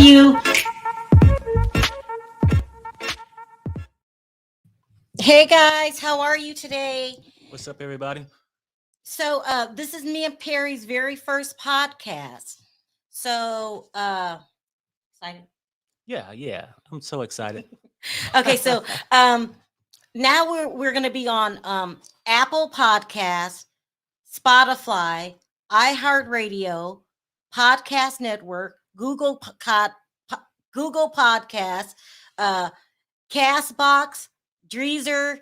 you. Hey guys, how are you today? What's up, everybody? So this is me and Perry's very first podcast. So excited. Yeah. I'm so excited. Okay, so now we're gonna be on Apple Podcasts, Spotify, iHeartRadio, Podcast Network, Google Podcasts, Castbox, Dreezer,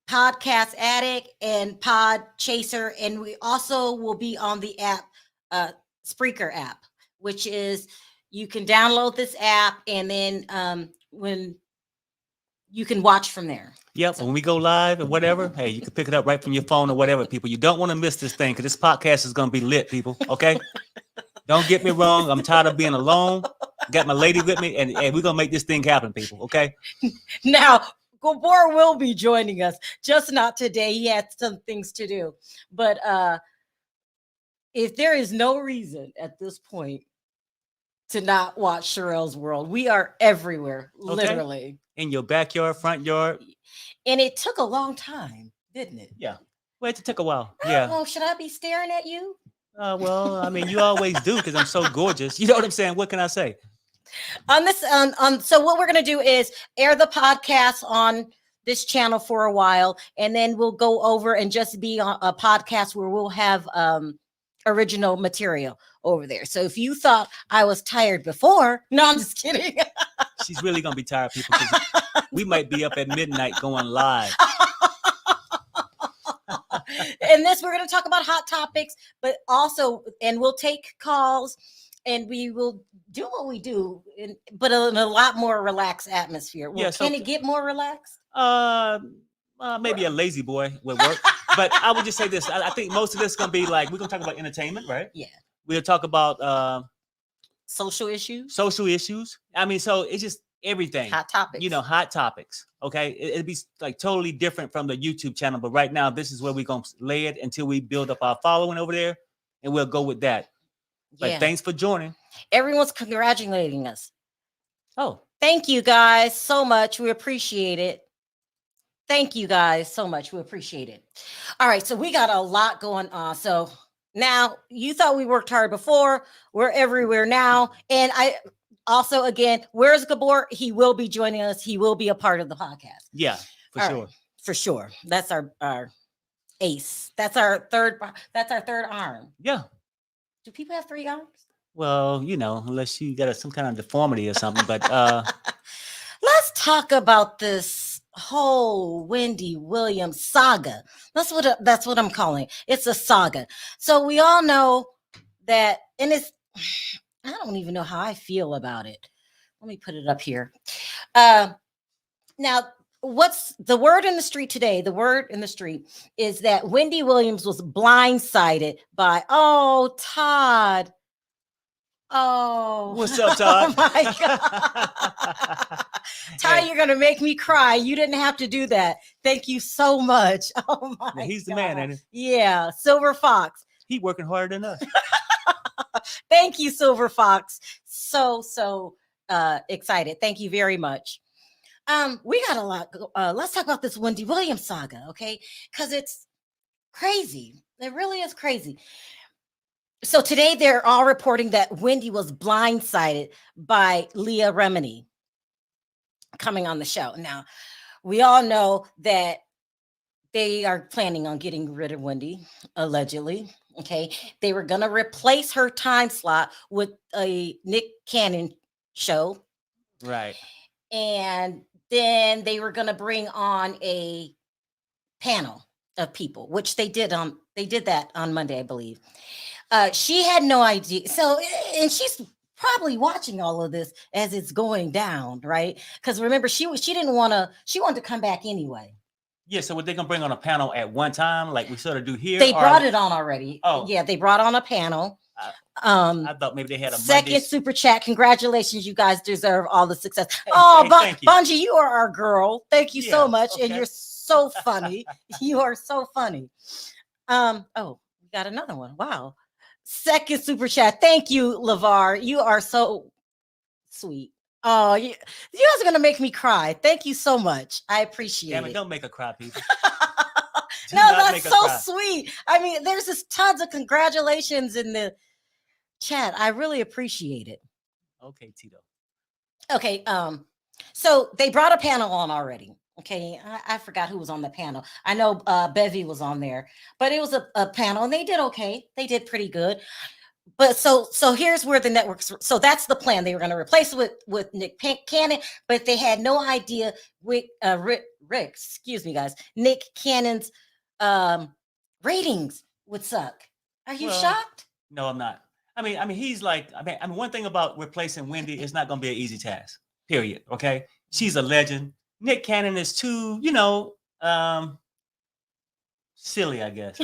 Podcast Addict, and Pod Chaser, and we also will be on the app, Spreaker app, which is you can download this app, and then when you can watch from there. Yep. So when we go live or whatever, hey, you can pick it up right from your phone or whatever, people. You don't want to miss this thing because this podcast is going to be lit, people. Okay. Don't get me wrong. I'm tired of being alone. Got my lady with me, and we're going to make this thing happen, people. Okay. Now, Gabor will be joining us, just not today. He had some things to do. But if there is no reason at this point to not watch Sherelle's World, we are everywhere, literally. In your backyard, front yard. And it took a long time, didn't it? Yeah. Well, it took a while. Yeah. Well, should I be staring at you? Well, I mean, you always do because I'm so gorgeous. You know what I'm saying? What can I say? On this, so what we're going to do is air the podcast on this channel for a while, and then we'll go over and just be on a podcast where we'll have original material over there. So if you thought I was tired before, no, I'm just kidding. She's really going to be tired, people, because we might be up at midnight going live. And this, we're going to talk about hot topics, but also, and we'll take calls, and we will do what we do, but in a lot more relaxed atmosphere. Well, Yeah, can it get more relaxed? Maybe a lazy boy would work. But I would just say this. I think most of this is going to be like, we're going to talk about entertainment, right? Yeah. We'll talk about social issues. I mean, so it's just everything. Hot topics. You know, hot topics. Okay. It'd be like totally different from the YouTube channel. But right now, this is where we're going to lay it until we build up our following over there. And we'll go with that. But thanks for joining. Everyone's congratulating us. Oh. Thank you guys so much. We appreciate it. Thank you guys so much. We appreciate it. All right. So we got a lot going on. So now you thought we worked hard before. We're everywhere now. And I also, again, where's Gabor? He will be joining us. He will be a part of the podcast. Yeah, for sure. Right, for sure. That's our ace. That's our third arm. Yeah. Do people have 3 arms? Well, you know, unless you got some kind of deformity or something. But let's talk about this whole Wendy Williams saga. That's what I'm calling it. It's a saga. So we all know that, and I don't even know how I feel about it. Let me put it up here. Now, what's the word in the street today? The word in the street is that Wendy Williams was blindsided by, Todd. Oh, what's up, Todd? Oh my God. Todd, you're gonna make me cry. You didn't have to do that. Thank you so much. Oh my God. He's the man, ain't he? Yeah, Silver Fox. He working harder than us. Thank you, Silver Fox. So excited. Thank you very much. We got a lot. Let's talk about this Wendy Williams saga, okay? Because it's crazy. It really is crazy. So today they're all reporting that Wendy was blindsided by Leah Remini coming on the show. Now, we all know that they are planning on getting rid of Wendy, allegedly. Okay. They were going to replace her time slot with a Nick Cannon show. Right. And then they were going to bring on a panel of people, which they did that on Monday, I believe. She had no idea. So, and she's probably watching all of this as it's going down, right? Because remember, she wanted to come back anyway. Yeah, so were they gonna bring on a panel at one time, like we sort of do here? They brought it on already. Oh, yeah, they brought on a panel. I thought maybe they had a second Monday... super chat. Congratulations, you guys deserve all the success. Hey, Bungie, you are our girl. Thank you so much, okay. And you're so funny. You are so funny. We got another one. Wow. Second super chat. Thank you, LeVar. You are so Sweet. Oh, you guys are gonna make me cry. Thank you so much. I appreciate Damn it, it. don't make her cry, people. Do No, not that's make her so cry. sweet. I mean, there's just tons of congratulations in the chat. I really appreciate it. Okay, Tito. Okay, so they brought a panel on already. Okay, I forgot who was on the panel. I know Bevy was on there, but it was a panel and they did okay. They did pretty good. But so here's where the networks. So that's the plan. They were going to replace it with Nick Cannon, but they had no idea with Rick. Excuse me, guys. Nick Cannon's ratings would suck. Are you shocked? No, I'm not. I mean, he's like. I mean, one thing about replacing Wendy is not going to be an easy task. Period. Okay, she's a legend. Nick Cannon is too, silly, I guess.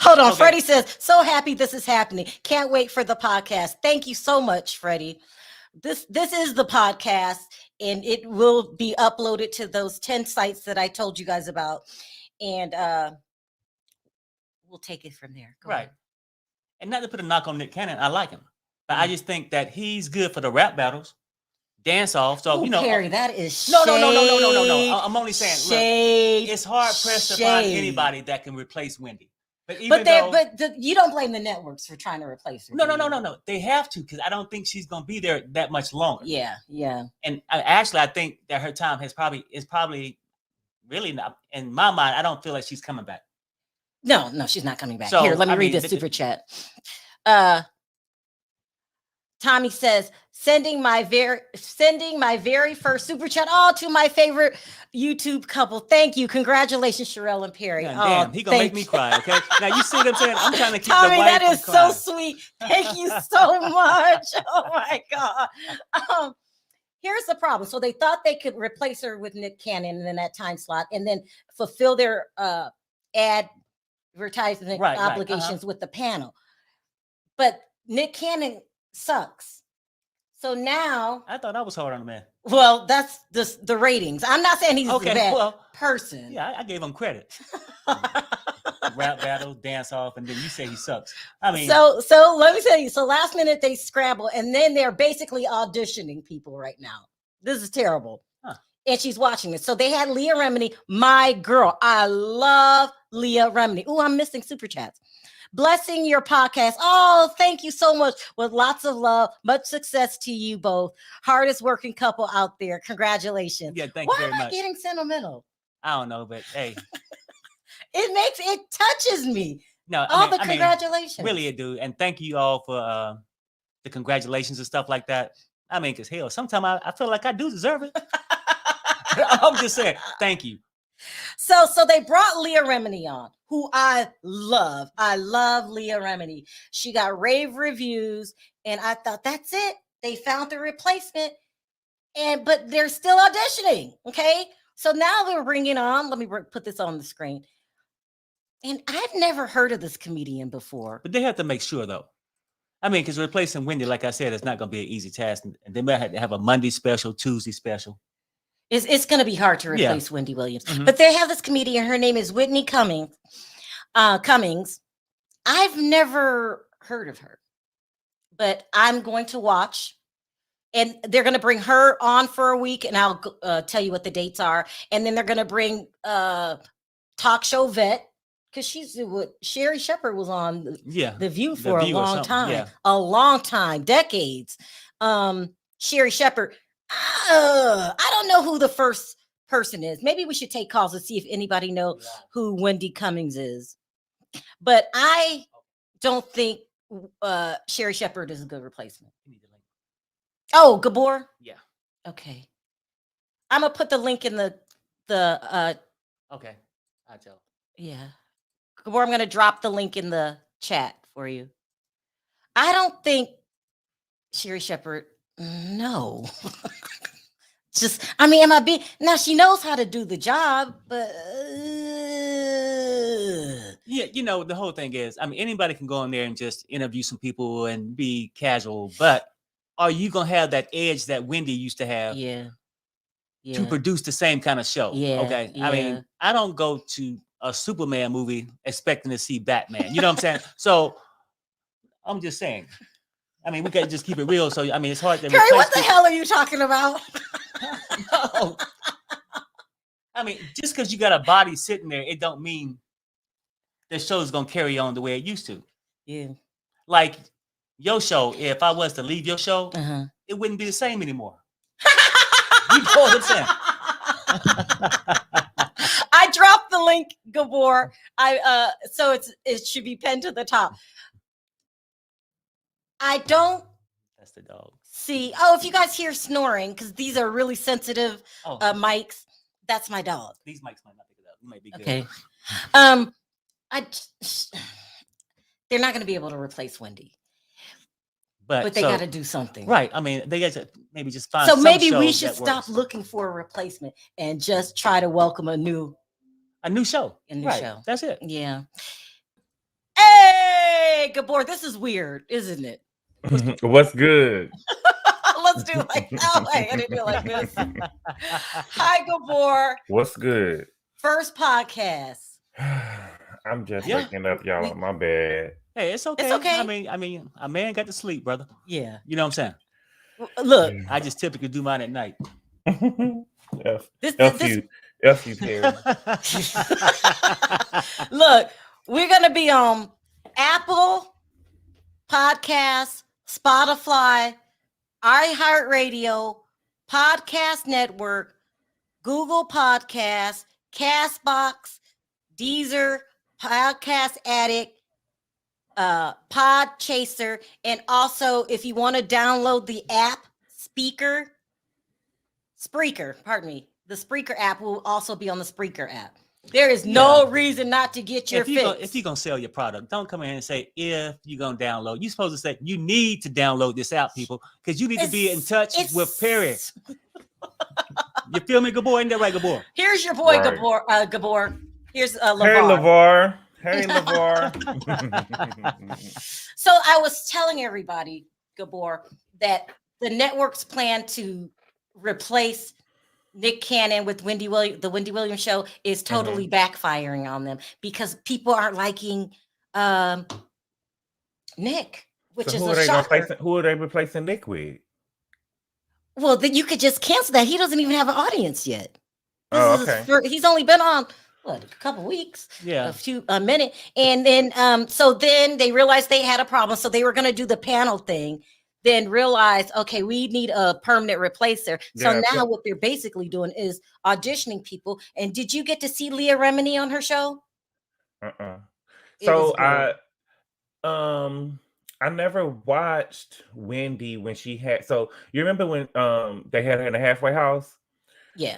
Hold on. Okay. Freddie says, so happy this is happening. Can't wait for the podcast. Thank you so much, Freddie. This is the podcast, and it will be uploaded to those 10 sites that I told you guys about. And we'll take it from there. Go ahead. And not to put a knock on Nick Cannon, I like him. But I just think that he's good for the rap battles. Dance off. So, Perry, that is no. I'm only saying, look, it's hard pressed to find anybody that can replace Wendy. But you don't blame the networks for trying to replace her. No. They have to, because I don't think she's gonna be there that much longer. Yeah. And actually, I think that her time is probably really not. In my mind, I don't feel like she's coming back. No, she's not coming back. So, here, let me read this super chat. Tommy says, sending my very first super chat to my favorite YouTube couple. Thank you. Congratulations, Sherelle and Perry. Damn, he gonna make me cry. Okay. Now you see what I'm saying? I'm trying to keep Tommy, the wife that is so sweet. Thank you so much. Oh my God. Here's the problem. So they thought they could replace her with Nick Cannon in that time slot and then fulfill their advertisement obligations with the panel. But Nick Cannon sucks. So now I thought I was hard on the man. Well, that's the ratings. I'm not saying he's a bad person. Yeah, I gave him credit. Rap battle, dance off, and then you say he sucks. I mean, so let me tell you. So last minute they scramble, and then they're basically auditioning people right now. This is terrible. And she's watching this. So they had Leah Remini, my girl. I love Leah Remini. Oh, I'm missing super chats. Blessing your podcast. Oh, thank you so much. With lots of love. Much success to you both. Hardest working couple out there. Congratulations. Yeah, thank you very much. Why am I getting sentimental? I don't know, but hey. It touches me. No, congratulations. Really, it do. And thank you all for the congratulations and stuff like that. I mean, because hell, sometimes I feel like I do deserve it. I'm just saying, thank you. So they brought Leah Remini on, who I love. I love Leah Remini. She got rave reviews, and I thought that's it. They found the replacement, but they're still auditioning. Okay, so now they're bringing on. Let me put this on the screen. And I've never heard of this comedian before. But they have to make sure, though. I mean, because replacing Wendy, like I said, it's not going to be an easy task, and they might have to have a Monday special, Tuesday special. It's going to be hard to replace Wendy Williams. Mm-hmm. But they have this comedian. Her name is Whitney Cummings. I've never heard of her, but I'm going to watch. And they're going to bring her on for a week, and I'll tell you what the dates are. And then they're going to bring talk show vet, because Sherry Shepherd was on The View for a long time. A long time, decades. Sherry Shepherd. I don't know who the first person is. Maybe we should take calls to see if anybody knows who Wendy Cummings is. But I don't think Sherry Shepherd is a good replacement. Oh, Gabor? Yeah. Okay. I'm gonna put the link in the okay. I'll tell. Yeah. Gabor, I'm gonna drop the link in the chat for you. I don't think Sherry Shepherd. No. Am I being now? She knows how to do the job, but yeah, the whole thing is, anybody can go in there and just interview some people and be casual, but are you gonna have that edge that Wendy used to have? Yeah. To produce the same kind of show. Yeah. Okay. Yeah. I don't go to a Superman movie expecting to see Batman. You know what I'm saying? So I'm just saying. I mean, we got to just keep it real. So I mean, it's hard to Perry, replace what the hell are you talking about? No. I mean, just because you got a body sitting there, it don't mean the show's gonna carry on the way it used to. Yeah. Like your show, if I was to leave your show, Uh-huh. it wouldn't be the same anymore. You know what I'm saying? I dropped the link, Gabor. So it should be pinned to the top. I don't That's the dog. see. Oh, if you guys hear snoring, because these are really sensitive mics, that's my dog. These mics might not pick it up. You might be good. Okay. They're not going to be able to replace Wendy, but they got to do something, right? I mean, they got to maybe just find. So some maybe we shows should that stop works. looking for a replacement and just try to welcome a new show. Right. Show. That's it. Yeah. Hey, Gabor, this is weird, isn't it? What's good? Let's do like I gotta do it like this. Hi, Gabor. What's good? First podcast. I'm just waking up, y'all. My bad. Hey, it's okay. It's okay. I mean, a man got to sleep, brother. Yeah. You know what I'm saying? Look, I just typically do mine at night. F you, Terry. Look, we're gonna be on Apple Podcasts, Spotify, iHeartRadio, Podcast Network, Google Podcasts, Castbox, Deezer, Podcast Addict, Pod Chaser, and also if you want to download the app Spreaker, the Spreaker app will also be on the Spreaker app. There is no reason not to get your fix. If you're going to sell your product, don't come in and say, if you're going to download. You're supposed to say, you need to download this app, people, because you need to be in touch with Perry. You feel me, Gabor? Ain't that right, Gabor? Here's your boy, right. Gabor. Here's LeVar. Hey, LeVar. So I was telling everybody, Gabor, that the network's plan to replace Nick Cannon with the Wendy Williams show is totally backfiring on them because people aren't liking Nick, which is a shocker. Who are they replacing Nick with? Well, then you could just cancel that. He doesn't even have an audience yet. He's only been on a couple weeks, a minute, and then so then they realized they had a problem, so they were going to do the panel thing. Then realize, okay, we need a permanent replacer. So now what they're basically doing is auditioning people. And did you get to see Leah Remini on her show? So I never watched Wendy when she had. So you remember when they had her in the halfway house? Yeah.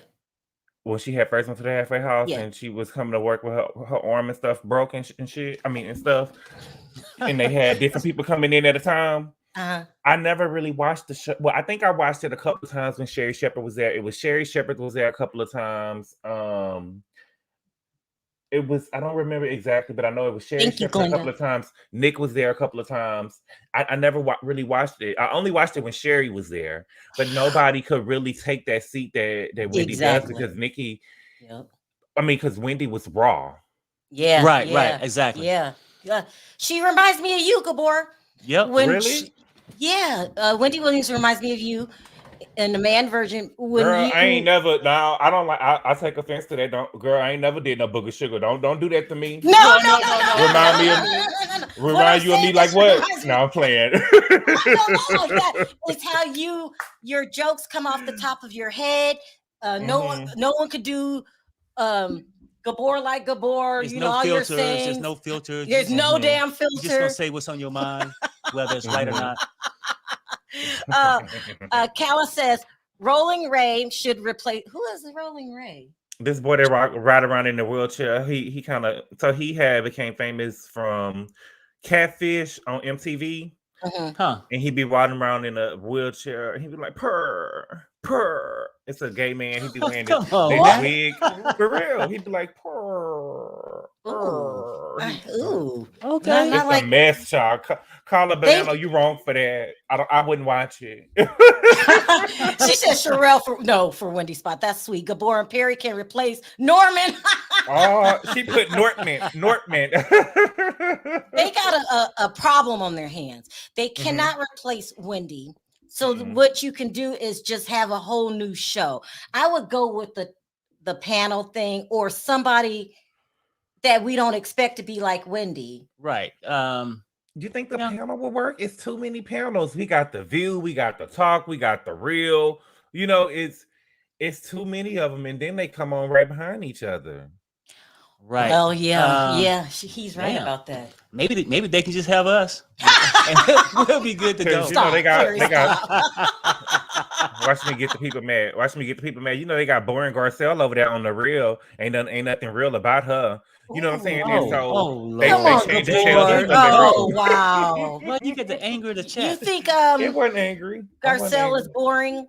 Well, she had first went to the halfway house and she was coming to work with her arm and stuff broken and shit. I mean, and stuff. And they had different people coming in at a time. I never really watched the show. Well, I think I watched it a couple of times when Sherry Shepherd was there. It was Sherry Shepherd was there a couple of times. It was, I don't remember exactly, but I know it was Sherry Shepherd a couple of times. Nick was there a couple of times. I never really watched it. I only watched it when Sherry was there, but nobody could really take that seat that Wendy does because Nikki, I mean, because Wendy was raw. Yeah. Right, exactly. Yeah. She reminds me of you, Gabor. Yep. Really? Wendy Williams reminds me of you in the man version. Girl, I ain't never. Now I don't like. I take offense to that. Girl, I ain't never did no booger sugar. Don't do that to me. No. Remind me of me. Remind you of me like what? No, I'm playing. It's how your jokes come off the top of your head. No one could do Gabor like Gabor. There's you no know all filters. your sayings. There's no filters. There's no damn filter. You're just gonna say what's on your mind, whether it's right or not. Calla says Rolling Ray should replace. Who is Rolling Ray? This boy that ride around in the wheelchair. He kind of became famous from Catfish on MTV. And he'd be riding around in a wheelchair. And he'd be like purr. It's a gay man. He'd be wearing this wig for real. He'd be like purr. Ooh, okay. It's a mess, y'all. Call a banana. You wrong for that. I wouldn't watch it. She said Sherelle for Wendy spot. That's sweet. Gabor and Perry can replace Norman. Oh, she put Nortman. They got a problem on their hands. They cannot replace Wendy. So what you can do is just have a whole new show. I would go with the panel thing or somebody that we don't expect to be like Wendy. Right. You think the panel will work? It's too many panels. We got the View, we got the Talk, we got the Real. You know, it's too many of them, and then they come on right behind each other. Right. Well, he's right about that. Maybe they can just have us, and we'll be good to go. You know, they got. Watch me get the people mad. You know, they got Boring Garcelle over there on the Real. Ain't nothing real about her. You know what I'm saying? They changed the channel. Oh, wow. Well, you get the anger of the chat. You think it wasn't angry. Garcelle is boring?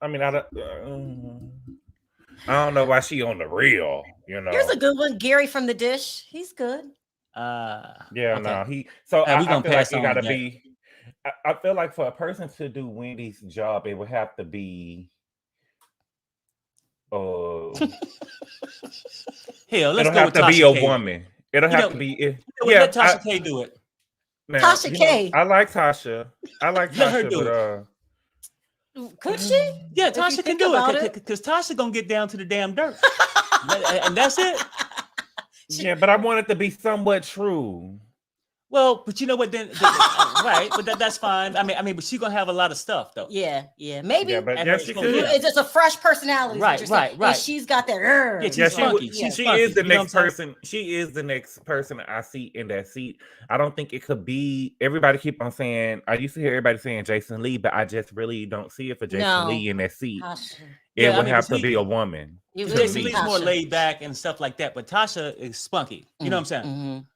I mean, I don't know why she on the Real. You know, here's a good one. Gary from The Dish. He's good. I feel like it gotta be. I feel like for a person to do Wendy's job, it would have to be. Hell, let's it'll go have with to Tasha be a K. woman. It'll have to be. Let Tasha K do it. Now, Tasha K. I like Tasha. Let her do it. Could she? Yeah, Tasha can do it because Tasha gonna get down to the damn dirt, and that's it. Yeah, but I want it to be somewhat true. Well, but you know what? Then right, but that's fine. I mean, but she's gonna have a lot of stuff though. Yeah, maybe. Yeah, but she could. It's just a fresh personality. Right. And she's got that. She's funky. She is the next person. She is the next person I see in that seat. I don't think it could be. Everybody keep on saying. I used to hear everybody saying Jason Lee, but I just really don't see it for Jason Lee in that seat. It would have to be a woman. Jason Lee's more laid back and stuff like that, but Tasha is spunky. You know what I'm saying?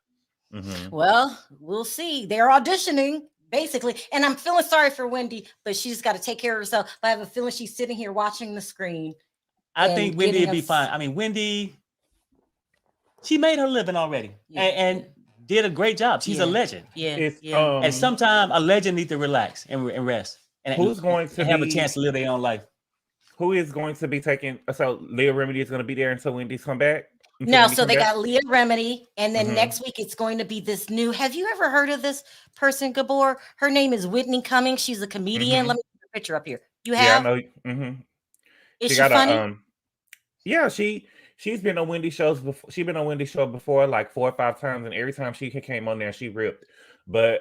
Well, we'll see. They're auditioning basically, and I'm feeling sorry for Wendy, but she's got to take care of herself. But I have a feeling she's sitting here watching the screen. I think Wendy would be fine. I mean, Wendy, she made her living already and did a great job. She's a legend. And sometimes a legend needs to relax and rest. And who's going to have a chance to live their own life? Who is going to be taking? So Leah Remedy is going to be there until Wendy's come back. No, so they got Leah Remedy, and then next week it's going to be this new. Have you ever heard of this person, Gabor? Her name is Whitney Cummings. She's a comedian. Let me put a picture up here. You have? Yeah, I know. Is she funny? She's been on Wendy shows before. She's been on Wendy show before, like 4 or 5 times, and every time she came on there, she ripped. But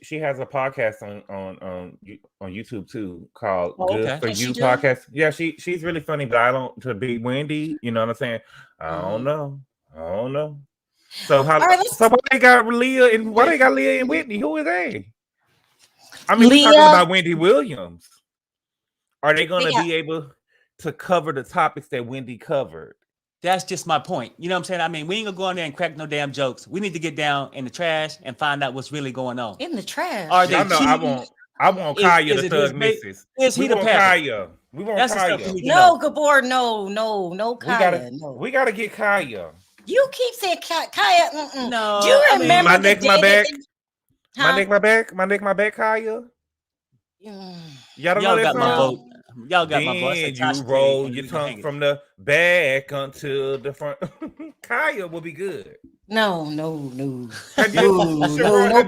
she has a podcast on YouTube too called Good For You podcast. Yeah, she's really funny, but I don't to be Wendy, you know what I'm saying? I don't know. So why they got Leah and Whitney? Who are they? I mean, we're talking about Wendy Williams. Are they gonna be able to cover the topics that Wendy covered? That's just my point. You know what I'm saying? I mean, we ain't gonna go in there and crack no damn jokes. We need to get down in the trash and find out what's really going on. In the trash. Are they I want Kaya the thug missus. Is he the Kaya? We want Kaya. No, Gabor, no, Kaya. We gotta get Kaya. You keep saying Kaya. No. Do you remember my neck, my back? My neck, my back, Kaya. Y'all know that song? Y'all got my voice. You roll your tongue from the back until the front. Kaya will be good. No,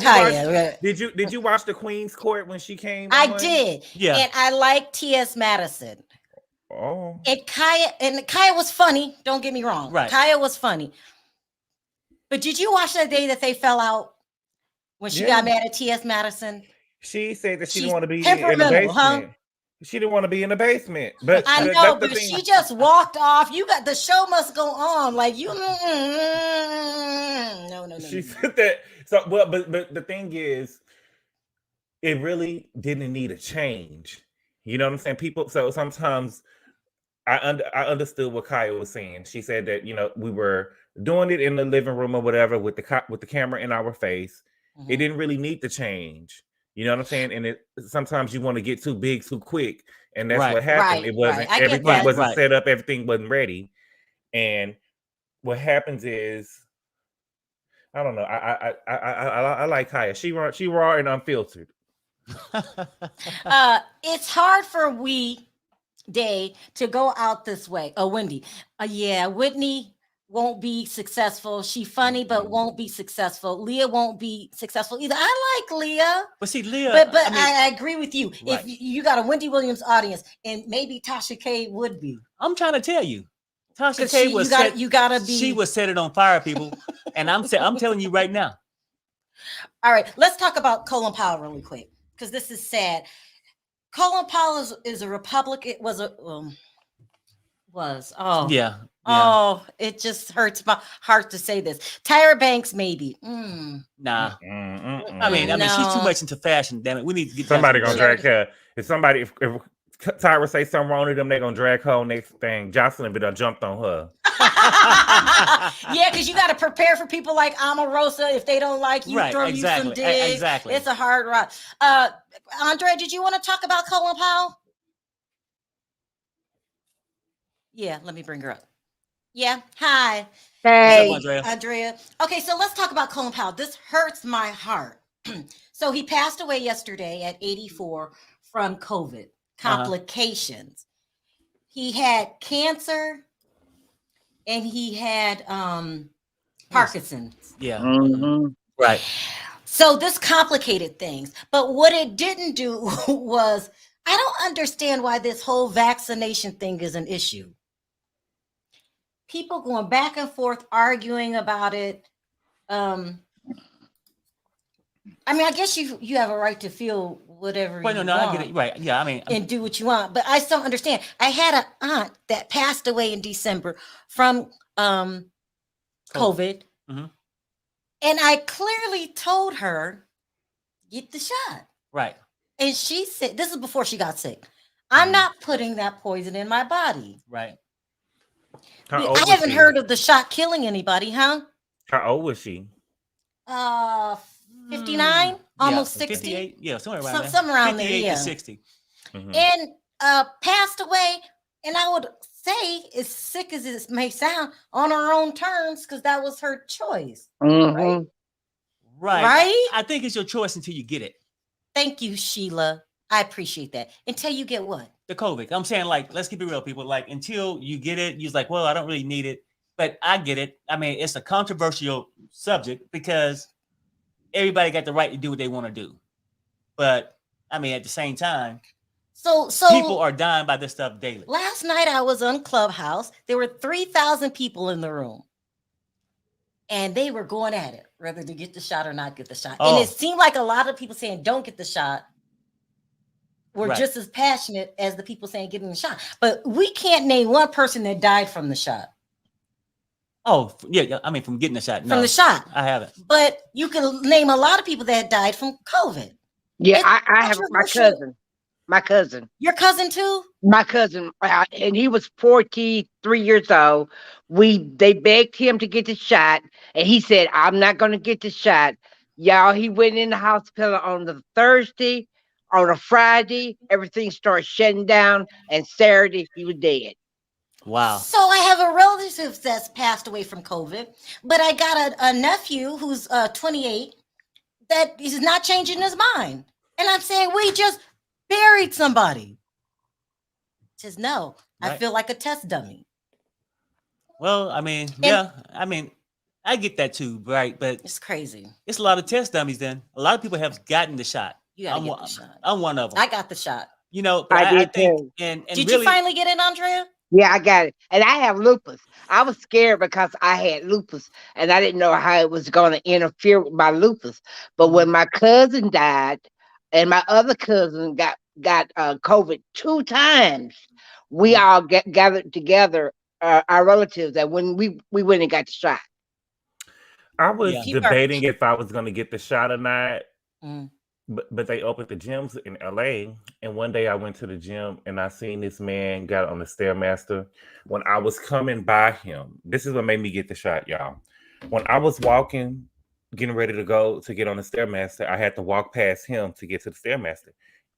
Kaya. Did you watch the Queen's Court when she came? I did. Yeah. And I like T.S. Madison. Oh. And Kaya was funny. Don't get me wrong. Right. Kaya was funny. But did you watch that day that they fell out when she got mad at T.S. Madison? She said that she didn't want to be in the basement. Huh? She didn't want to be in the basement, but I know. But she just walked off. The show must go on. Like you, no. She said that. So, well, but the thing is, it really didn't need a change. You know what I'm saying? People. So sometimes I understood what Kaya was saying. She said that we were doing it in the living room or whatever with the camera in our face. It didn't really need to change. You know what I'm saying? And sometimes you want to get too big too quick, and that's what happened. It wasn't everything wasn't set up, everything wasn't ready, and what happens is, I don't know. I like Kaya. She raw and unfiltered. It's hard for Day to go out this way. Oh, Wendy. Yeah, Whitney won't be successful. She funny, but won't be successful. Leah won't be successful either. I like Leah. But see, Leah. But I agree with you. Right. If you got a Wendy Williams audience, and maybe Tasha K would be. I'm trying to tell you. Tasha K was you gotta be. She was set it on fire, people. And I'm telling you right now. All right, let's talk about Colin Powell really quick, because this is sad. Colin Powell is a Republican. Oh, it just hurts my heart to say this. Tyra Banks, maybe. Nah. I mean, she's too much into fashion. Damn it, we need to get somebody gonna drag her. If Tyra say something wrong to them, they're gonna drag her on next thing. Jocelyn be done jumped on her. Yeah, because you got to prepare for people like Omarosa. If they don't like you, throw you some digs. Exactly. It's a hard ride. Andrea, did you want to talk about Colin Powell? Yeah, let me bring her up. Yeah, hi. Hey, what's up, Andrea. Okay, so let's talk about Colin Powell. This hurts my heart. So he passed away yesterday at 84 from COVID complications. He had cancer and he had Parkinson's. Yeah. Mm-hmm. Right. So this complicated things. But what it didn't do was, I don't understand why this whole vaccination thing is an issue. People going back and forth arguing about it. I guess you have a right to feel whatever you want. I get it. Right. Yeah, and do what you want. But I still understand. I had an aunt that passed away in December from COVID. Mm-hmm. And I clearly told her, get the shot. Right. And she said, this is before she got sick, I'm not putting that poison in my body. Right. I haven't heard of the shot killing anybody, huh? How old was she? 59, almost 60. 58, yeah, somewhere around there. Somewhere around 58 there, yeah. to 60. Mm-hmm. And passed away, and I would say, as sick as it may sound, on her own terms, because that was her choice. Mm-hmm. Right? I think it's your choice until you get it. Thank you, Sheila. I appreciate that. Until you get what? The COVID. I'm saying, let's keep it real, people. Until you get it, you're like, well, I don't really need it. But I get it. It's a controversial subject because everybody got the right to do what they want to do. But, at the same time, so people are dying by this stuff daily. Last night I was on Clubhouse. There were 3,000 people in the room. And they were going at it, whether to get the shot or not get the shot. Oh. And it seemed like a lot of people saying don't get the shot were just as passionate as the people saying getting the shot. But we can't name one person that died from the shot. Oh, yeah. From getting the shot. No, from the shot. I haven't. But you can name a lot of people that died from COVID. Yeah, I have my cousin. My cousin. Your cousin too? My cousin. And he was 43 years old. They begged him to get the shot. And he said, I'm not going to get the shot. Y'all, he went in the hospital on the Thursday. On a Friday, everything started shutting down. And Saturday, he was dead. Wow. So I have a relative that's passed away from COVID. But I got a nephew who's 28 that is not changing his mind. And I'm saying, we just buried somebody. Says no. Right. I feel like a test dummy. Well, yeah. I get that too, right? But it's crazy. It's a lot of test dummies then. A lot of people have gotten the shot. You gotta get the shot. I'm one of them. I got the shot. But I think, too. And did really, you finally get it, Andrea? Yeah, I got it. And I have lupus. I was scared because I had lupus and I didn't know how it was going to interfere with my lupus. But when my cousin died and my other cousin got COVID 2 times, we all gathered together, our relatives, that when we went and got the shot. I was debating if I was going to get the shot or not. But they opened the gyms in LA, and one day I went to the gym and I seen this man got on the Stairmaster. When I was coming by him, this is what made me get the shot, y'all. When I was walking, getting ready to go to get on the Stairmaster, I had to walk past him to get to the Stairmaster,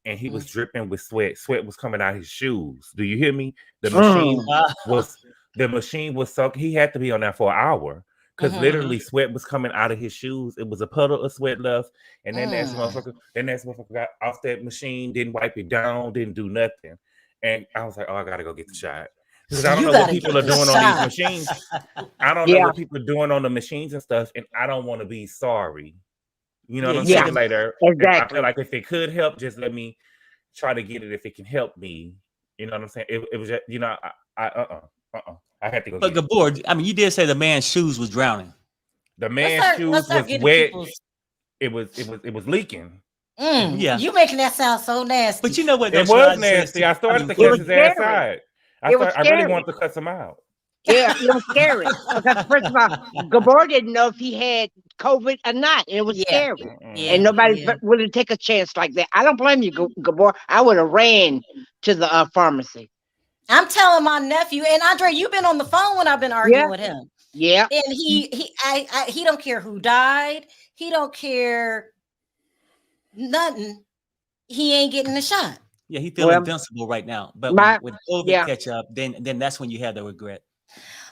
and he was dripping with sweat. Sweat was coming out his shoes. Do you hear me? The machine the machine was soaked. He had to be on there for an hour because literally sweat was coming out of his shoes. It was a puddle of sweat left, and then that motherfucker got off that machine, didn't wipe it down, didn't do nothing. And I was like, oh, I gotta go get the shot. Because I don't know what people are doing on these machines. I don't know what people are doing on the machines and stuff, and I don't want to be sorry. You know what I'm saying? Later, exactly. I feel like if it could help, just let me try to get it if it can help me. You know what I'm saying? It was just, you know, I had to go. But Gabor, I mean, you did say the man's shoes was drowning. The man's shoes was wet. It was leaking. Yeah, you making that sound so nasty. But you know what? It was nasty. I started to cut his ass out. I really wanted to cut him out. Yeah, it was scary. Because first of all, Gabor didn't know if he had COVID or not. It was scary. And nobody would take a chance like that. I don't blame you, Gabor. I would have ran to the pharmacy. I'm telling my nephew, and Andre, you've been on the phone when I've been arguing with him. Yeah. And he don't care who died. He don't care nothing. He ain't getting the shot. Yeah, he feels invincible right now. But when COVID catch up, then that's when you have the regret.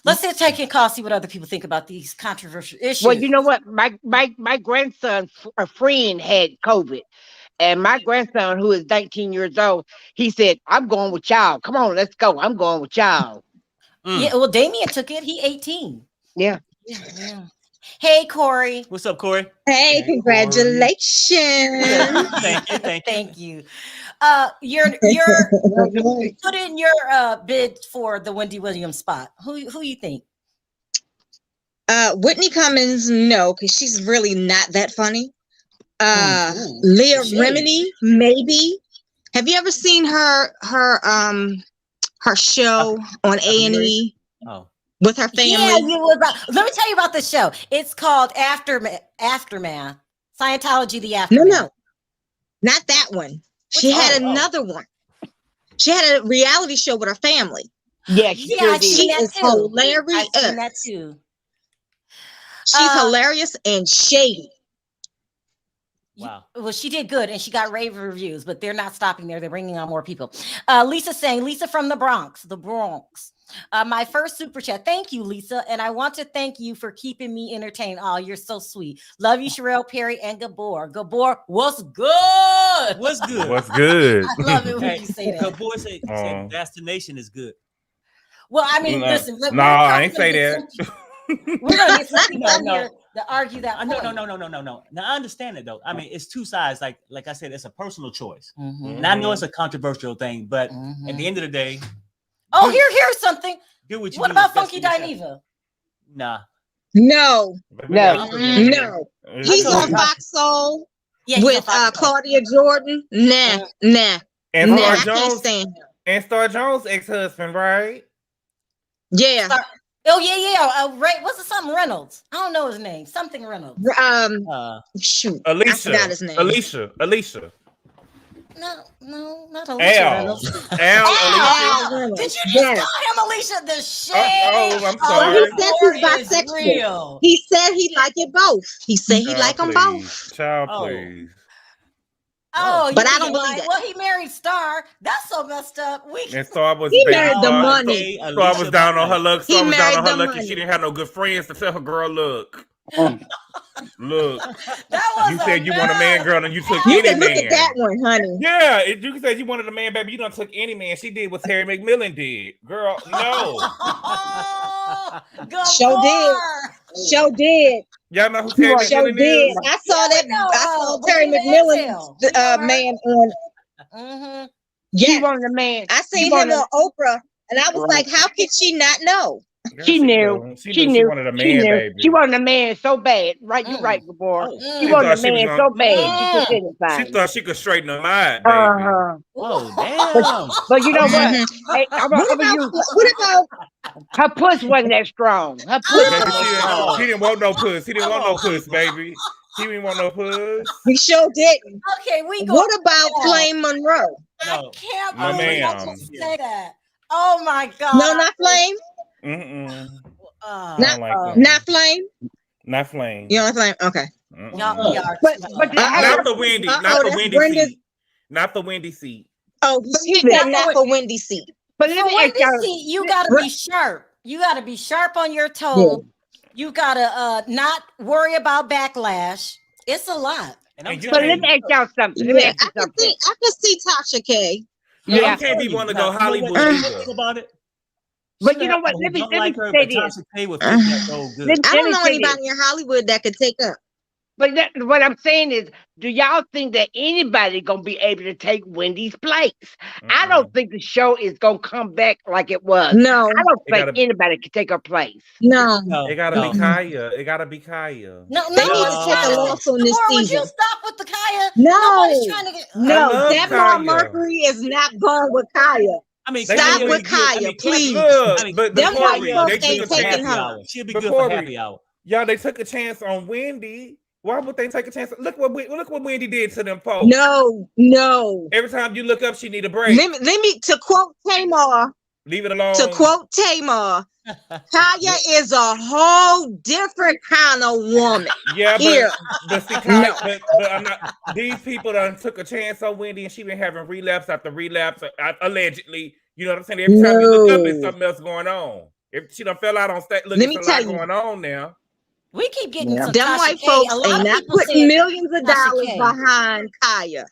Let's take a call, see what other people think about these controversial issues. Well, you know what? My grandson, a friend, had COVID. And my grandson, who is 19 years old, he said, I'm going with y'all. Come on, let's go. I'm going with y'all. Yeah, well, Damien took it. He 18. Yeah. Hey, Corey. What's up, Corey? Hey, congratulations. Thank you. You're put in your bid for the Wendy Williams spot. Who you think? Whitney Cummings, no, because she's really not that funny. Leah Remini, maybe. Have you ever seen her show on A&E? Oh. With her family? Yeah, let me tell you about the show. It's called Aftermath. Scientology, the Aftermath. No, not that one. She had another one. She had a reality show with her family. Yeah, she is hilarious. I've seen that too. She's hilarious and shady. Wow. Well, she did good and she got rave reviews, but they're not stopping there. They're bringing on more people. Lisa saying, Lisa from the Bronx. My first super chat. Thank you, Lisa. And I want to thank you for keeping me entertained. Oh, you're so sweet. Love you, Sherelle Perry and Gabor. Gabor, what's good? What's good? What's good? I love it when you say that. Gabor said destination is good. Well, I mean, listen. No, I ain't say that. We're going to get some people here to argue that. No. Now, I understand it, though. I mean, it's two sides. Like I said, it's a personal choice. And I know it's a controversial thing, but at the end of the day. Oh, here's something. What about Funky Dineva? No. He's on Fox Soul with Claudia Jordan. Nah. And Star Jones' ex-husband, right? Yeah. Ray, what's it? Something Reynolds. I don't know his name. Something Reynolds. Shoot. Alicia. I forgot his name. Alicia. No, not Alicia Reynolds. Al. Did you just call him Alicia? The shade. I'm sorry. He said he's bisexual. He said he liked it both. He said he liked them both. Child, please. But I don't believe that. Well, he married Star. That's so messed up. And Star was married the money. Star was down on her luck. Star was down on her luck, and she didn't have no good friends to tell her, girl, look. Look. You said you want a man, girl, and you took any man. Look at that one, honey. Yeah, you said you wanted a man, baby. You done took any man. She did what Terry McMillan did. Girl, no. Show did. Y'all know who Terry McMillan is? I saw Terry McMillan's man on. She wanted a man. I seen him on Oprah, and I was like, how could she not know? She knew. She wanted a man, baby. She wanted a man so bad. Right, you're right, Gabor. She wanted a man so bad. She thought she could straighten her mind, baby. Oh, damn. But you know what? Hey, what about her puss wasn't that strong? Her puss she didn't want no puss. He didn't want no puss, baby. He didn't want no puss. He sure didn't. Okay, what about Flame Monroe? I can't believe I just say that. Oh my God. No, not Flame. Not Flame. Not Flame. You don't like Flame? Okay. But not the Wendy. Not the Wendy seat. Not the Wendy seat. Oh, he said not for Wendy seat. But let me ask y'all, you gotta be sharp. You got to be sharp on your toes. Yeah. You got to not worry about backlash. It's a lot. And But let me ask y'all something. Let me ask you something. I can see Tasha K. Yeah, you can't be one to go Hollywood either. About it. But you know what? Let me say this. I don't know anybody in Hollywood that could take up. But what I'm saying is, do y'all think that anybody gonna be able to take Wendy's place? I don't think the show is gonna come back like it was. No, I don't think anybody can take her place. No, it gotta be Kaya. It gotta be Kaya. No, they need to take a loss on this season. Would you stop with the Kaya? No, trying to get... no, Deborah Mercury is not going with Kaya. I mean, stop with Kaya, please. But them white folks ain't taking her. She'll be good for happy hour. Y'all, they took a chance on Wendy. Why would they take a chance? Look what Wendy did to them folks. No. Every time you look up, she need a break. Let me to quote Tamar. Leave it alone. To quote Tamar, Kaya is a whole different kind of woman. Yeah, but see, Kaya, but I'm not. These people done took a chance on Wendy, and she been having relapse after relapse, allegedly. You know what I'm saying? Every time you look up, there's something else going on. If she done fell out on stage, look, there's a lot going on now. We keep getting some them white folks ain't not putting millions of dollars behind Kaya.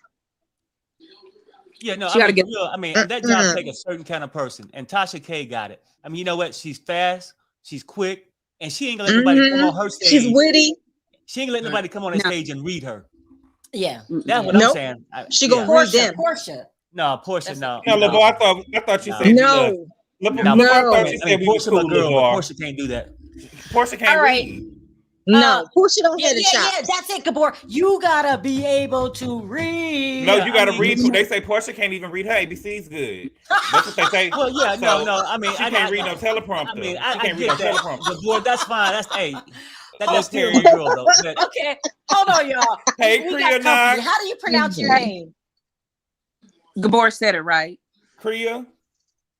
Yeah, no, I mean, that job take a certain kind of person, and Tasha K got it. I mean, you know what? She's fast, she's quick, and she ain't gonna let nobody come on her stage. She's witty. She ain't gonna let nobody come on the stage and read her. Yeah, that's what I'm saying. She gonna read them. Portia. No, Portia, no. No, LeVar, I thought you said no. LeVar, I thought you said we was cool, LeVar. Portia can't do that. Portia can't read. No, Portia don't hit a shot. Yeah, that's it, Gabor. You gotta be able to read. No, you gotta read. They say Portia can't even read her ABCs good. That's what they say. Well, yeah, so, no. I mean, she can't read no teleprompter. I mean, she can't read no teleprompter. Boy, that's fine. That's terrible, girl, though. But, okay, hold on, y'all. Hey, Kriya, how do you pronounce your name? Gabor said it right. Kriya.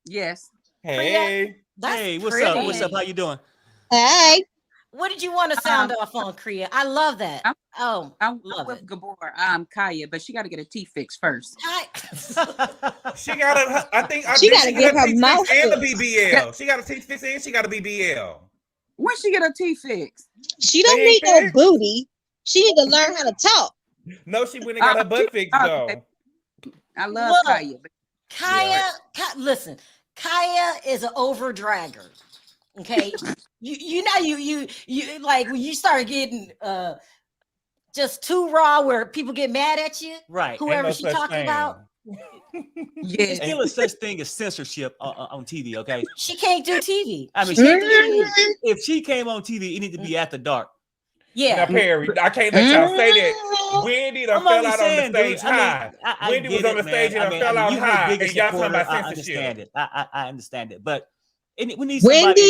Yes. Hey. Hey, what's up? What's up? How you doing? Hey. What did you want to sound off on, Kriya? I love that. I'm with Gabor. Kaya, but she got to get a teeth fix first. She got to. I think she got to get her mouth and the BBL. She got a teeth fix and she got a BBL. When she get her teeth fixed? She don't need no booty. She need to learn how to talk. No, she went and got her butt fixed though. I love Kaya. Kaya, listen, Kaya is an over dragger. Okay, you know you like when you start getting just too raw where people get mad at you, right? Whoever she talking about. Yeah, there's still a such thing as censorship on TV. Okay, she can't do TV. I mean, if she came on TV, it need to be after dark. Yeah, now, Perry, I can't let y'all say that. Wendy done fell out on the stage high. Wendy was on the stage and fell out high, and y'all talking about censorship. I understand it, but. We need somebody. Wendy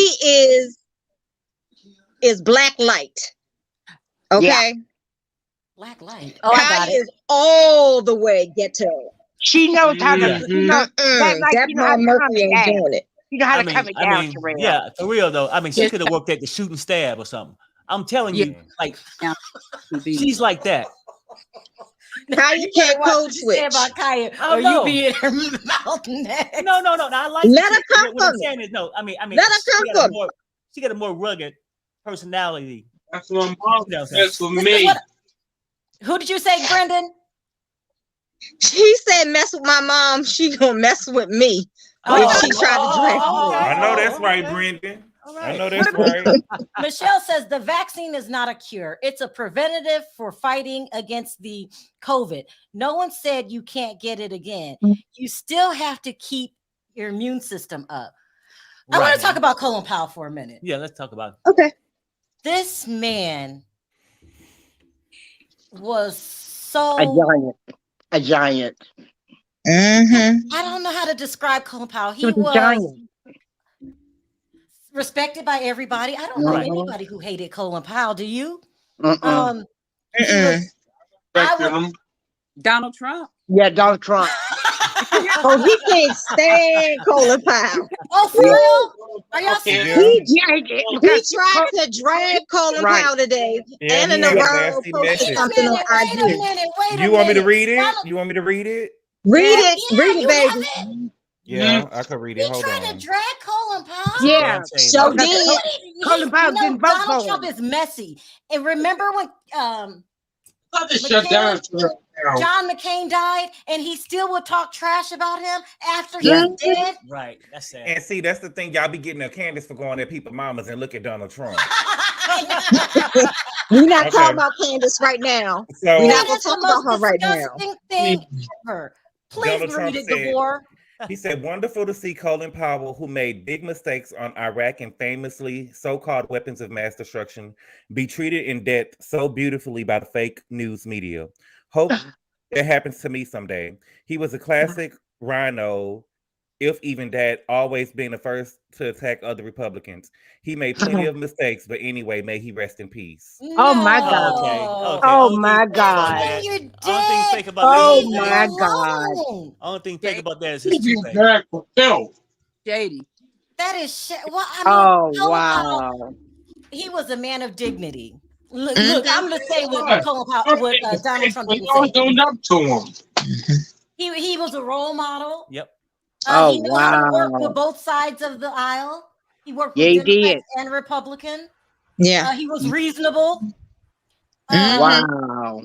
is black light. Okay. Yeah. Black light. Oh, Kaya is all the way ghetto. She knows how to Mercury ain't doing it. You know how to come it down, Terrell. Yeah, for real though. I mean, she could have worked at the shoot and stab or something. I'm telling you, like she's like that. Kaya can't code switch. About Kaya, or you be in her mouth next. No. I like. Let her come what I'm from saying is, no. I mean, let her come from. She got a more rugged personality. That's what my mom says for me. Who did you say, Brendan? She said, "Mess with my mom, she gonna mess with me." If she tried to drag me. I know that's right, Brendan. Right. I know that's right. Michelle says the vaccine is not a cure. It's a preventative for fighting against the COVID. No one said you can't get it again. You still have to keep your immune system up. Right. I want to talk about Colin Powell for a minute. Yeah, let's talk about it. Okay. This man was so a giant. I don't know how to describe Colin Powell. He was giant. Respected by everybody. I don't know anybody who hated Colin Powell. Do you? Donald Trump. Yeah, Donald Trump. Oh, he can't stand Colin Powell. Oh, for real? Are y'all serious? He tried to drag Colin Powell today. And in the world posted something on IG. You want me to read it? You want me to read it? Read it, baby. Yeah, I could read it. He Hold tried on. to drag Colin Powell. Yeah, So did. Colin Powell didn't vote Donald for Trump him. is messy. And remember when Shut down. John McCain died and he still would talk trash about him after he's Yeah. dead? Right. That's sad. And see, that's the thing. Y'all be getting a Candace for going at people's mamas and look at Donald Trump. We're not Okay. talking about Candace right now. So We're That not gonna is the talk about most her right now. disgusting thing ever. Please Donald Trump read it, said- Gabor. he said, wonderful to see Colin Powell, who made big mistakes on Iraq and famously so-called weapons of mass destruction, be treated in death so beautifully by the fake news media. Hope it happens to me someday. He was a classic rhino, if even that, always being the first to attack other Republicans. He made plenty of mistakes, but anyway, may he rest in peace. Oh my God. Okay. Oh Only my thing about God. that- You're Only thing dead. think about Oh that is- my God. Only thing think about that is his toupee. Shady. That is well, I mean, Oh Colin Powell, wow. he was a man of dignity. Look, Mhm. look, I'm gonna say what Colin Powell, what Donald Trump didn't say. Doing up to him. He was a role model. Yep. Oh, He knew how to work wow. with both sides of the aisle. He worked Yeah, with he Democrats did. and Republican. Yeah. He was reasonable. Mhm. Wow.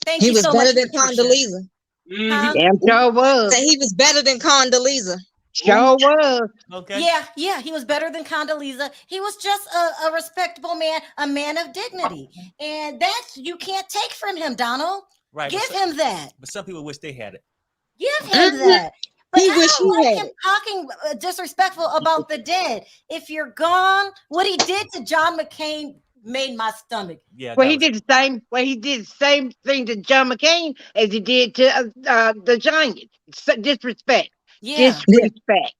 Thank He you was so better much, than Patricia. Condoleezza. Huh? Damn sure was. Say he was better than Condoleezza. Sure was. Okay. Yeah, he was better than Condoleezza. He was just a respectable man, a man of dignity. And that you can't take from him, Donald. Right. Give him that. But some people wish they had it. Give him Mhm. that. But He I wish don't he like had him talking disrespectful about the dead. If you're gone, what he did to John McCain made my stomach. Yeah. Well, that he was- did the same. Well, he did the same thing to John McCain as he did to the Giants. Disrespect. Yeah. Disrespect.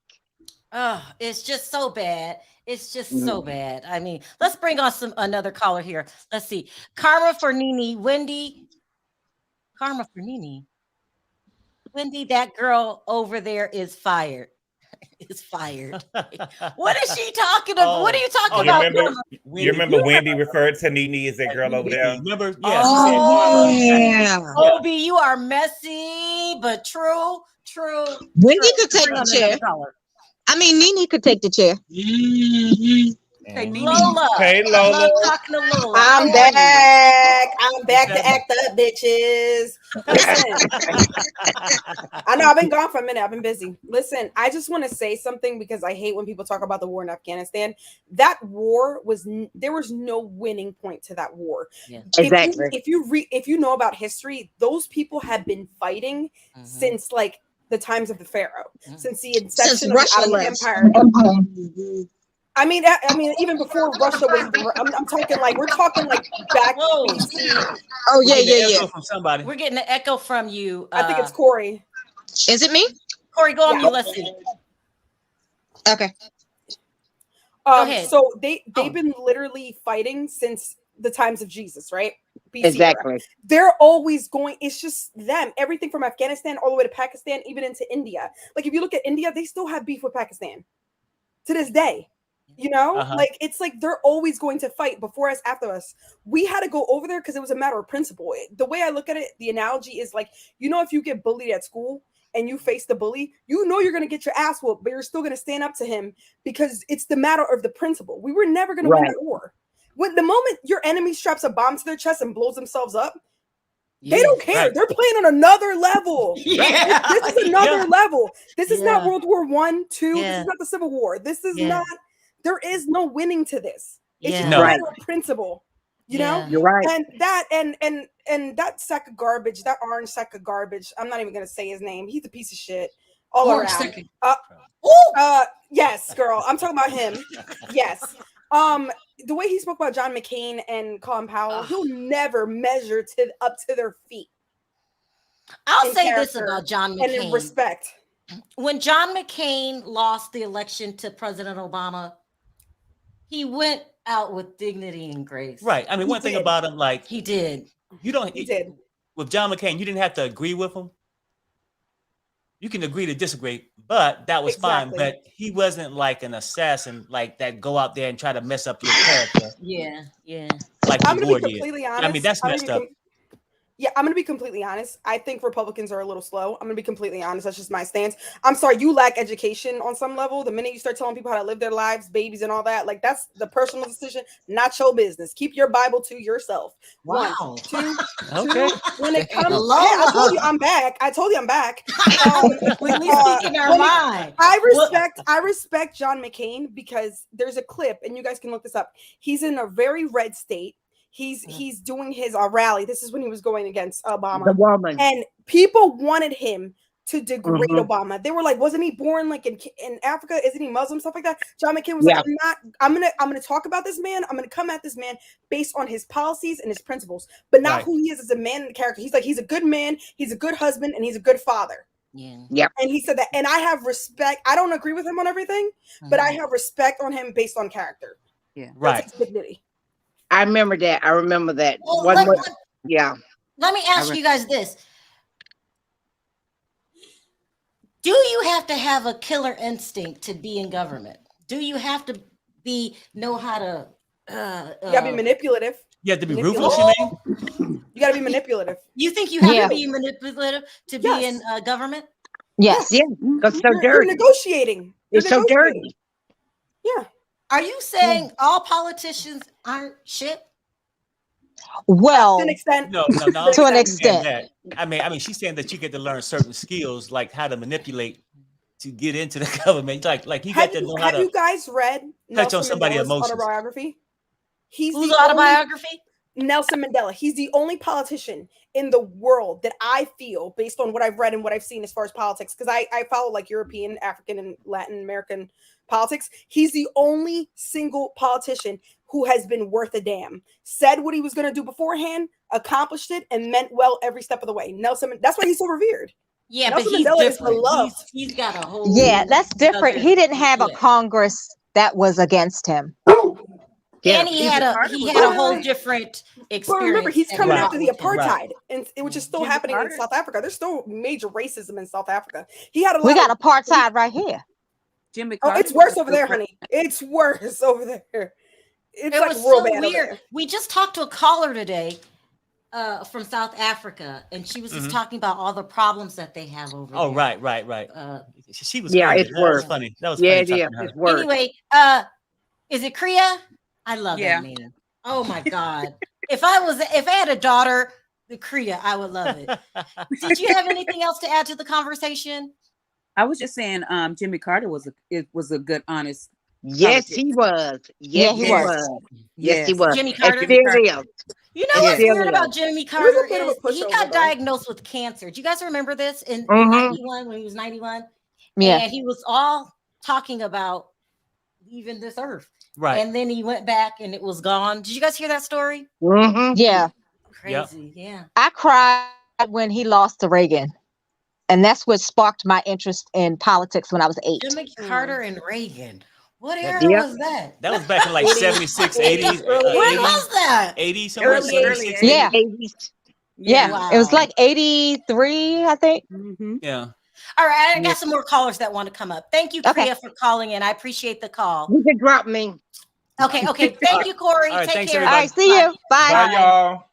Oh, it's just so bad. It's just so bad. I mean, let's bring on another caller here. Let's see. Karma for Nini. Wendy. Karma for Nini. Wendy, that girl over there is fired. Is fired. What is she talking about? What are you talking You about? remember, Wendy, you remember Wendy referred to Nene as that girl over there? Remember? Yeah. Oh, Yeah. Obi, you are messy, but true. Wendy could take Bring the on chair. another caller. I mean, Nene could take the chair. Hey, Nene. Lola. Hey, I Lola. love talking to Lola. I'm How are you? back. I'm back to act up, bitches. Listen, I know I've been gone for a minute. I've been busy. Listen, I just want to say something because I hate when people talk about the war in Afghanistan. That war there was no winning point to that war. Yeah. Exactly. If you know about history, those people have been fighting since like the times of the Pharaoh, since the inception of the Ottoman Empire. I mean, even before Russia was, I'm talking like we're talking like back. BC. Oh yeah. From somebody. We're getting an echo from you. I think it's Corey. Is it me? Corey, go on Yeah. mute. Let's see. Okay. Go ahead. So they've been literally fighting since the times of Jesus, right? BC Exactly. era. They're always going. It's just them. Everything from Afghanistan all the way to Pakistan, even into India. Like if you look at India, they still have beef with Pakistan to this day. You know, like it's like they're always going to fight before us, after us. We had to go over there because it was a matter of principle. The way I look at it, the analogy is like, you know, if you get bullied at school and you face the bully, you know you're going to get your ass whooped, but you're still going to stand up to him because it's the matter of the principle. We were never going to win that war. When the moment your enemy straps a bomb to their chest and blows themselves up, they don't care. They're playing on another level. Yeah. This is another level. This is not World War I, II. Yeah. This is not the Civil War. This is not. There is no winning to this. It's just Yeah. a matter of principle, you know. You're right. And that and that sack of garbage, that orange sack of garbage. I'm not even gonna say his name. He's a piece of shit all Orange around. sack. Yes, girl. I'm talking about him. Yes. The way he spoke about John McCain and Colin Powell, he'll never measure up to their feet. I'll say this about John McCain. And in respect. When John McCain lost the election to President Obama, he went out with dignity and grace. Right. I mean, one thing about him, like he did. You don't. He did. With John McCain, you didn't have to agree with him. You can agree to disagree, but that was fine. But he wasn't like an assassin, like that go out there and try to mess up your character. Yeah. Like I'm the gonna war be did. completely honest. I mean, that's messed up. Yeah, I'm going to be completely honest. I think Republicans are a little slow. I'm going to be completely honest. That's just my stance. I'm sorry, you lack education on some level. The minute you start telling people how to live their lives, babies and all that, like that's the personal decision, not your business. Keep your Bible to yourself. Wow. 1, 2, Okay. when it comes, Lola. hey, I told you I'm back. We speak in our mind. I respect John McCain because there's a clip, and you guys can look this up. He's in a very red state. He's doing his rally. This is when he was going against Obama. The woman. And people wanted him to degrade Obama. They were like, wasn't he born like in Africa? Isn't he Muslim? Stuff like that. John McCain was like, I'm gonna talk about this man. I'm gonna come at this man based on his policies and his principles, but not who he is as a man and character. He's like, he's a good man, he's a good husband, and he's a good father. Yeah. And he said that, and I have respect. I don't agree with him on everything, but I have respect on him based on character. Yeah. Right. That's his dignity. I remember that. Well, yeah. Let me ask you guys this. Do you have to have a killer instinct to be in government? Do you have to know how to you gotta be manipulative? You have to be ruthless, you mean? You gotta be manipulative. You think you have to be manipulative to be in government? Yes. Yeah. Because so dirty. You're negotiating. It's so dirty. Yeah. Are you saying all politicians aren't shit? Well, to an extent. No. To an extent. I mean, she's saying that you get to learn certain skills, like how to manipulate to get into the government. Like you got to know how to. Have you guys read touch on somebody's Mandela's emotions? autobiography? Whose autobiography? Nelson Mandela. He's the only politician in the world that I feel, based on what I've read and what I've seen as far as politics, because I follow like European, African, and Latin American politics. He's the only single politician who has been worth a damn. Said what he was going to do beforehand, accomplished it, and meant well every step of the way. Nelson, that's why he's so revered. Yeah, Nelson but he's Mandela different. is beloved. He's got a whole. Yeah, that's different. He didn't have a Congress that was against him. And he had a whole different experience. But remember, he's coming after the apartheid, Right. and which is still happening in South Africa. There's still major racism in South Africa. He had a lot. We got apartheid right here. Jimmy Oh, Carter it's worse over there, honey. It's worse over there. It's It like was real so bad over weird. there. We just talked to a caller today from South Africa, and she was just talking about all the problems that they have over there. Oh, right. She was. Yeah, crazy. it's That worse. was funny. That was Yeah, funny. yeah, talking to her. it's worse. Anyway, is it Kriya? I love that man. Oh my God. If I had a daughter, the Kriya, I would love it. Did you have anything else to add to the conversation? I was just saying, Jimmy Carter was a good, honest. Yes, politics. he was. Yes, he was. Yes, he was. Jimmy Carter. And still is. You know what's weird about Jimmy Carter bit of a is he pushover, got though. diagnosed with cancer. Do you guys remember this in 91 when he was 91? Yeah. And he was all talking about leaving this earth. Right. And then he went back and it was gone. Did you guys hear that story? Yeah. Crazy. Yeah. I cried when he lost to Reagan. And that's what sparked my interest in politics when I was 8. Jimmy Carter and Reagan. What era was that? That was back in like 76, 80s. When was that? 80s, somewhere. Early 76, 80s. Yeah. 80s. Yeah. Wow. It was like 83, I think. Yeah. All right, I got some more callers that want to come up. Thank you, Kriya, Okay. for calling in. I appreciate the call. You can drop me. Okay. Thank you, Corey. All right, Take thanks, care. everybody. All right. See you. Bye. Bye, y'all.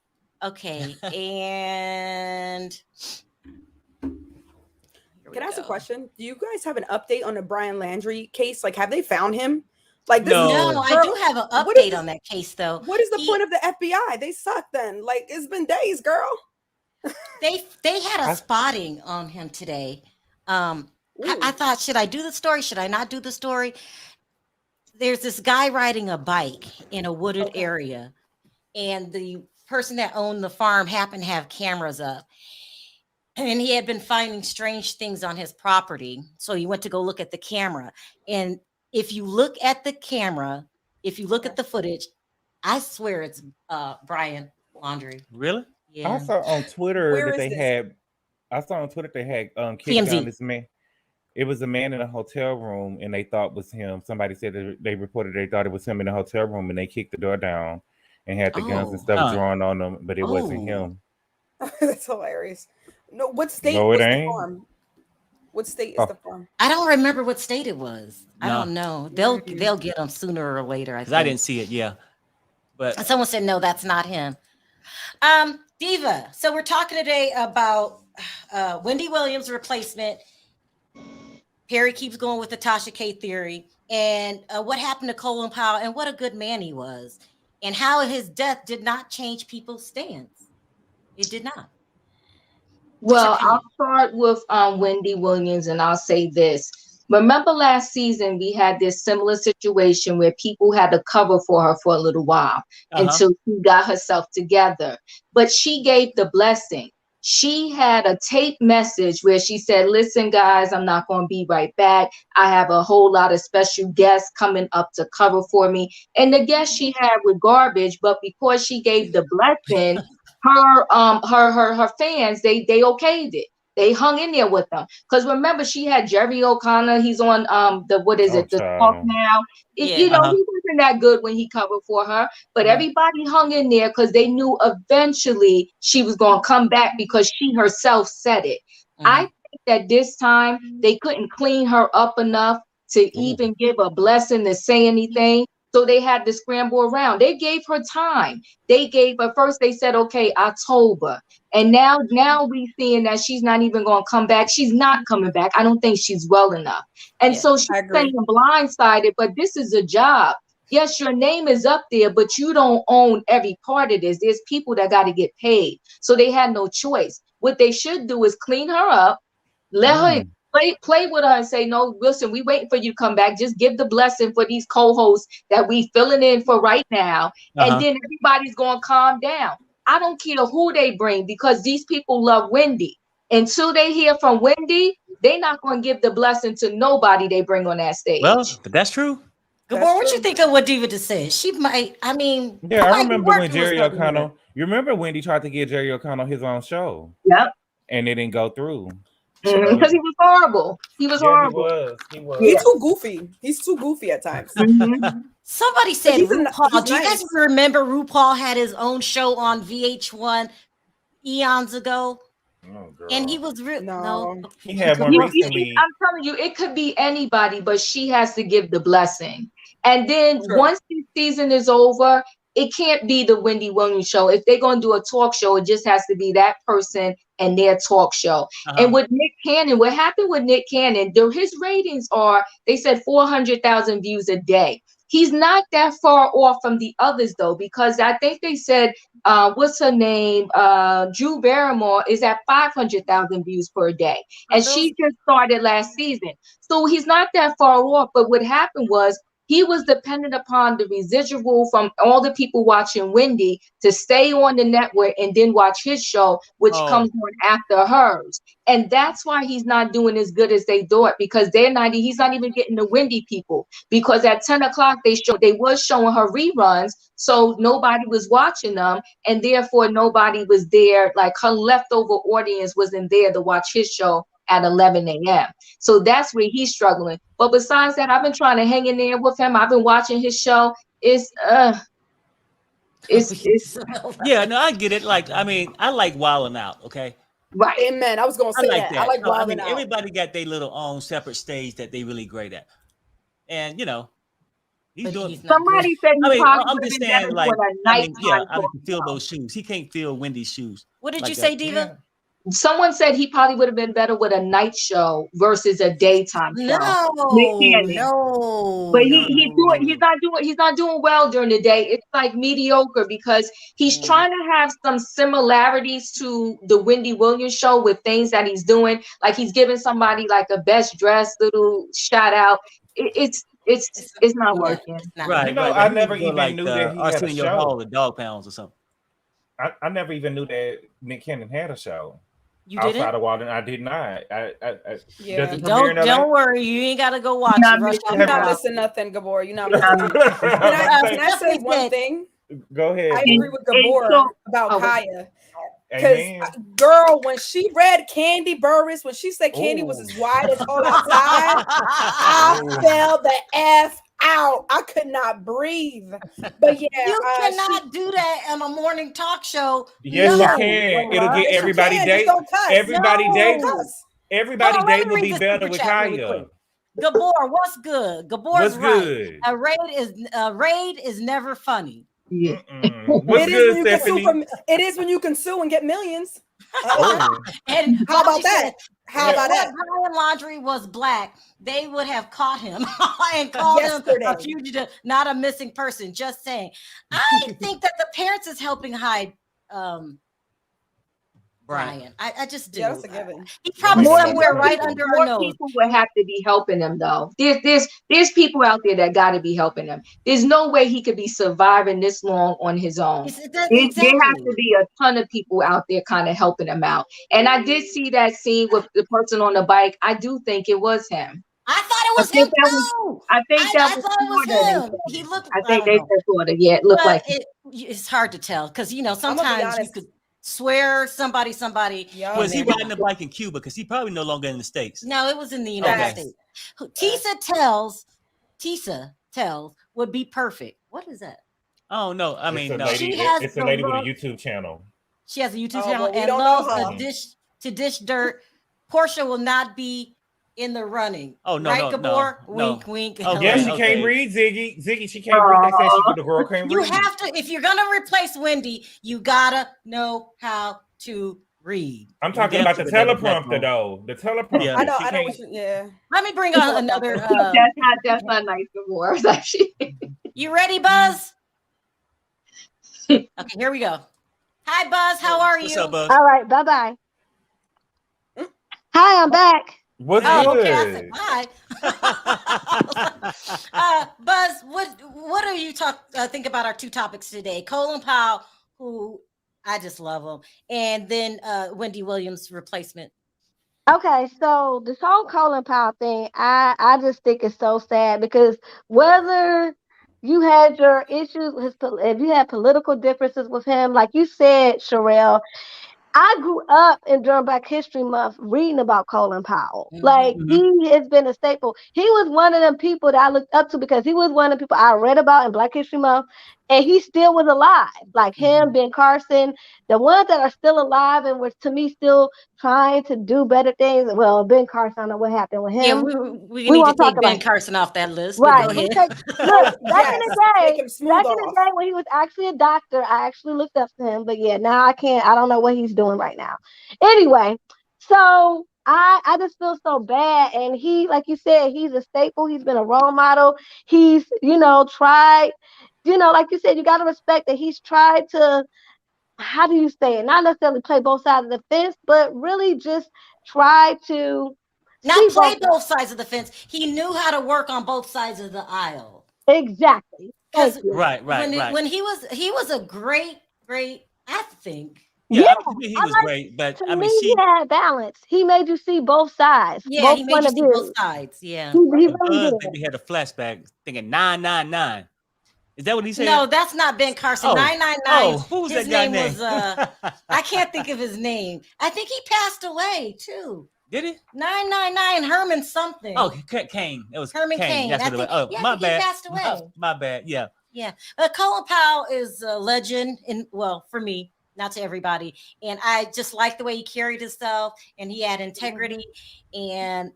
Okay, and Can I ask a question? Do you guys have an update on the Brian Landry case? Like, have they found him? Like, this no, I do have an update on that case, though. What is the point of the FBI? They suck. Then, like, it's been days, girl. They had a spotting on him today. I thought, should I do the story? Should I not do the story? There's this guy riding a bike in a wooded area, and the person that owned the farm happened to have cameras up, and he had been finding strange things on his property. So he went to go look at the camera. And if you look at the camera, if you look at the footage, I swear it's Brian Laundrie. Really? Yeah. I saw on Twitter Where that is they this? had. I saw on Twitter they had kicked TMZ. down this man. It was a man in a hotel room, and they thought it was him. Somebody said that they reported they thought it was him in the hotel room, and they kicked the door down and had the guns and stuff drawn on them, but it wasn't him. That's hilarious. No, what state No, was it the ain't. farm? What state is the farm? I don't remember what state it was. I No. don't know. They'll get him sooner or later. Because I didn't see it. Yeah. But Someone said no, that's not him. Diva. So we're talking today about Wendy Williams' replacement. Perry keeps going with the Tasha K theory, and what happened to Colin Powell, and what a good man he was, and how his death did not change people's stance. It did not. Well, I'll start with Wendy Williams, and I'll say this. Remember last season, we had this similar situation where people had to cover for her for a little while until she got herself together. But she gave the blessing. She had a tape message where she said, listen, guys, I'm not going to be right back. I have a whole lot of special guests coming up to cover for me. And the guests she had were garbage, but because she gave the blessing, her fans, they okayed it. They hung in there with them. Because remember, she had Jerry O'Connor. He's on the Talk Now. You know, he wasn't that good when he covered for her. But everybody hung in there because they knew eventually she was going to come back because she herself said it. I think that this time they couldn't clean her up enough to even give a blessing to say anything. So they had to scramble around. They gave her time. They gave her first. They said, "Okay, October," and now we seeing that she's not even going to come back. She's not coming back. I don't think she's well enough, and so she's saying blindsided. But this is a job. Yes, your name is up there, but you don't own every part of this. There's people that got to get paid, so they had no choice. What they should do is clean her up, let her. Play with her and say, no, listen, we waiting for you to come back. Just give the blessing for these co-hosts that we filling in for right now. And then everybody's going to calm down. I don't care who they bring because these people love Wendy. Until they hear from Wendy, they're not going to give the blessing to nobody they bring on that stage. Well, that's true. Gabor, what you think of what Diva just said? She might, I mean. Yeah, I remember when Jerry O'Connell, you remember Wendy tried to get Jerry O'Connell his own show. Yep. And it didn't go through. Because he was horrible. He was horrible. He was. He's too goofy. He's too goofy at times. Somebody said RuPaul. Do you guys remember RuPaul had his own show on VH1 eons ago? Oh, and he was no. He had one recently. I'm telling you, it could be anybody, but she has to give the blessing. And then once the season is over, it can't be the Wendy Williams show. If they're going to do a talk show, it just has to be that person and their talk show. And with Nick Cannon, what happened with Nick Cannon, his ratings are, they said 400,000 views a day. He's not that far off from the others, though, because I think they said, what's her name? Drew Barrymore is at 500,000 views per day. And she just started last season. So he's not that far off. But what happened was, he was dependent upon the residual from all the people watching Wendy to stay on the network and then watch his show, which comes on after hers. And that's why he's not doing as good as they thought, because he's not even getting the Wendy people. Because at 10 o'clock, they was showing her reruns, so nobody was watching them, and therefore nobody was there. Like her leftover audience wasn't there to watch his show at 11 a.m. So that's where he's struggling. But besides that, I've been trying to hang in there with him. I've been watching his show. It's yeah, no, I get it. Like, I mean, I like Wildin' Out, okay? Right. Amen. I was gonna say that. I like Wildin' Out. Everybody got their little own separate stage that they really great at. And you know, he's doing somebody said I'm just saying, like, I can feel those shoes. He can't feel Wendy's shoes. What did you say, Diva? Yeah. Someone said he probably would have been better with a night show versus a daytime show. No, but he's not doing well during the day. It's like mediocre because he's trying to have some similarities to the Wendy Williams show with things that he's doing. Like he's giving somebody like a best dressed little shout out. It's not working. Right. You know, I never even knew that he had a Arsenio show. Hall of Dog Pounds or something. I never even knew that Nick Cannon had a show. You didn't? Outside of Walden, I did not. Don't worry, you ain't gotta go watch it. You're not listening nothing, Gabor. You're not listening. Can I say one thing? Go ahead. I agree with Gabor about Kaya. Because girl, when she read Candy Burris, when she said Candy was as wide as all outside, I fell the F out. I could not breathe. But yeah, you cannot do that on a morning talk show. Yes, you can. It'll get everybody day. Everybody day. Everybody day will be better with Kaya. Gabor, what's good? Gabor's right. A raid is never funny. Yeah. What's good, Stephanie? It is when you can sue and get millions. And how about that? How about that? If Brian Laundrie was black, they would have caught him and called him a fugitive, not a missing person. Just saying. I think that the parents is helping hide Brian. I just do. Yeah, that's a given. He probably somewhere right under her nose. People would have to be helping him though. There's people out there that got to be helping him. There's no way he could be surviving this long on his own. There have to be a ton of people out there kind of helping him out. And I did see that scene with the person on the bike. I do think it was him. I thought it was him too. I think that was him. He looked. I think they said yeah, it looked like it's hard to tell because sometimes you could swear somebody. Was he riding a bike in Cuba? Because he probably no longer in the States. No, it was in the United States. Tisa tells would be perfect. What is that? Oh no, I mean, it's a lady with a YouTube channel. She has a YouTube channel and loves to dish dirt. Portia will not be in the running. Oh no, right, Gabor? No. Wink, wink. Oh yeah, she can't read. Ziggy, she can't read. They said the girl can't read. You have to, if you're gonna replace Wendy, you gotta know how to read. I'm talking about the teleprompter though. The teleprompter. Yeah. I know. Let me bring on another. That's not nice, Gabor. You ready, Buzz? Okay, here we go. Hi, Buzz. How are you? What's up, Buzz? All right. Bye. Hi, I'm back. What's good? Okay, I said bye. Buzz, what do you think about our two topics today? Colin Powell, who I just love him, and then Wendy Williams' replacement. Okay, so this whole Colin Powell thing, I just think it's so sad because whether you had your issues, if you had political differences with him, like you said, Sherelle, I grew up during Black History Month reading about Colin Powell. Like he has been a staple. He was one of them people that I looked up to because he was one of the people I read about in Black History Month, and he still was alive. Like him, Ben Carson, the ones that are still alive and were to me still trying to do better things. Well, Ben Carson, I don't know what happened with him. Yeah, we need to take Ben Carson off that list. Right. Look, back in the day when he was actually a doctor, I actually looked up to him. But yeah, now I don't know what he's doing right now. Anyway, so I just feel so bad. And he, like you said, he's a staple. He's been a role model. He's, tried, like you said, you got to respect that he's tried to, how do you say it? Not necessarily play both sides of the fence, but really just try to not play both sides of the fence. He knew how to work on both sides of the aisle. Exactly. Right. When he was a great, I think. Yeah, he was great, but I mean, he had balance. He made you see both sides. Yeah, he made you see both sides. Yeah. He really did. Maybe had a flashback thinking 999. Is that what he said? No, that's not Ben Carson. 999. Oh, who's that guy name? I can't think of his name. I think he passed away too. Did he? 999 Herman something. Oh, Kane. It was Herman Kane. That's what it was. Oh, my bad. He passed away. My bad. Yeah. Yeah. Colin Powell is a legend for me. Not to everybody. And I just like the way he carried himself, and he had integrity, and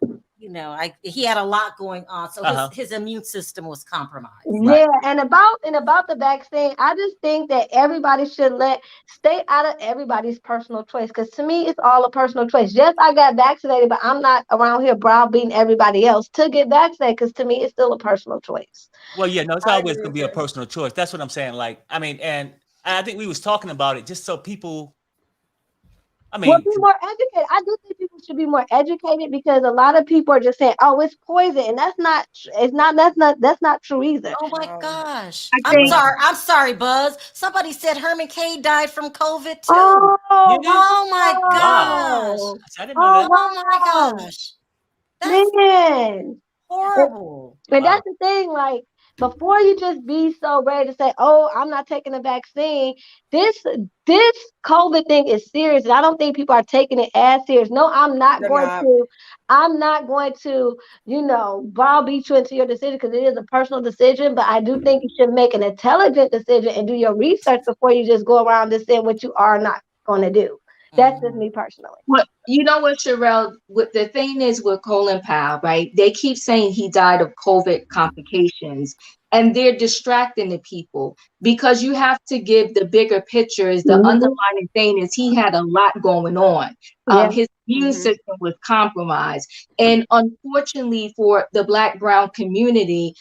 he had a lot going on. So his immune system was compromised. Yeah, and about the vaccine, I just think that everybody should stay out of everybody's personal choice. Because to me, it's all a personal choice. Yes, I got vaccinated, but I'm not around here browbeating everybody else to get vaccinated, because to me, it's still a personal choice. Well, yeah, no, it's always gonna be a personal choice. That's what I'm saying. Like, I mean, and I think we was talking about it just so people. Be more educated. I do think people should be more educated, because a lot of people are just saying, "Oh, it's poison," and that's not true either. Oh my gosh! I'm sorry, Buzz. Somebody said Herman Cain died from COVID too. Oh my gosh! I didn't know that. Oh my gosh! That's horrible. And that's the thing, like. Before you just be so ready to say, "Oh, I'm not taking the vaccine," this COVID thing is serious, and I don't think people are taking it as serious. No, I'm not going to, browbeat you into your decision, because it is a personal decision. But I do think you should make an intelligent decision and do your research before you just go around this saying what you are not going to do. That's just me personally. You know what, Sherelle? What the thing is with Colin Powell, right? They keep saying he died of COVID complications, and they're distracting the people because you have to give the bigger picture. Is the underlying thing is he had a lot going on. His immune system was compromised, and unfortunately for the Black brown community,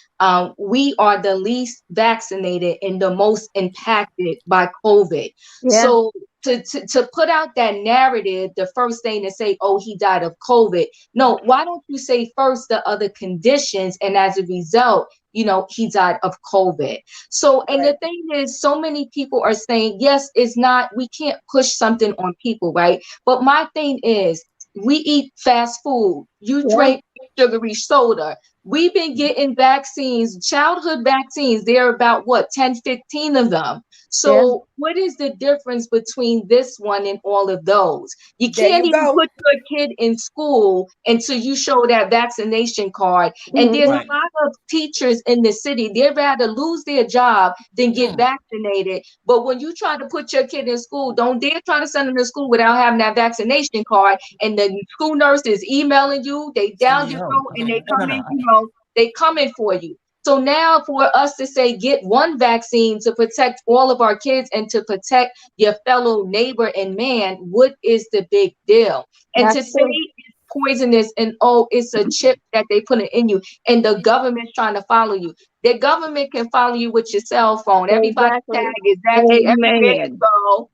we are the least vaccinated and the most impacted by COVID. So to put out that narrative, the first thing to say, oh, he died of COVID. No, why don't you say first the other conditions, and as a result, you know, he died of COVID. So, and the thing is, so many people are saying, yes, it's not, we can't push something on people, right? But my thing is, we eat fast food, you drink sugary soda. We've been getting vaccines, childhood vaccines. There are about what, 10, 15 of them. So what is the difference between this one and all of those? You can't even put your kid in school until you show that vaccination card. And there's a lot of teachers in the city, they'd rather lose their job than get vaccinated. But when you try to put your kid in school, don't dare try to send them to school without having that vaccination card. And the school nurse is emailing you, they down your throat, and they come in, you know, they coming for you. So now for us to say, get one vaccine to protect all of our kids and to protect your fellow neighbor and man, what is the big deal? And to say it's poisonous and, oh, it's a chip that they put in you and the government's trying to follow you. The government can follow you with your cell phone. Everybody's tag is that everywhere you go.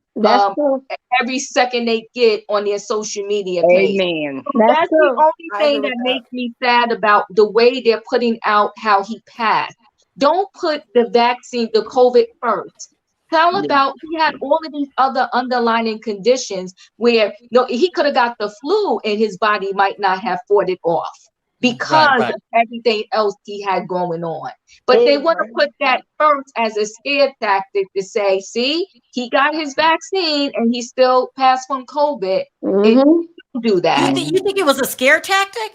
Every second they get on their social media page. So that's the only thing that makes me sad about the way they're putting out how he passed. Don't put the vaccine, the COVID first. Tell about he had all of these other underlying conditions where he could have got the flu and his body might not have fought it off because of everything else he had going on. But they want to put that first as a scare tactic to say, see, he got his vaccine and he still passed from COVID. Do that. You think it was a scare tactic?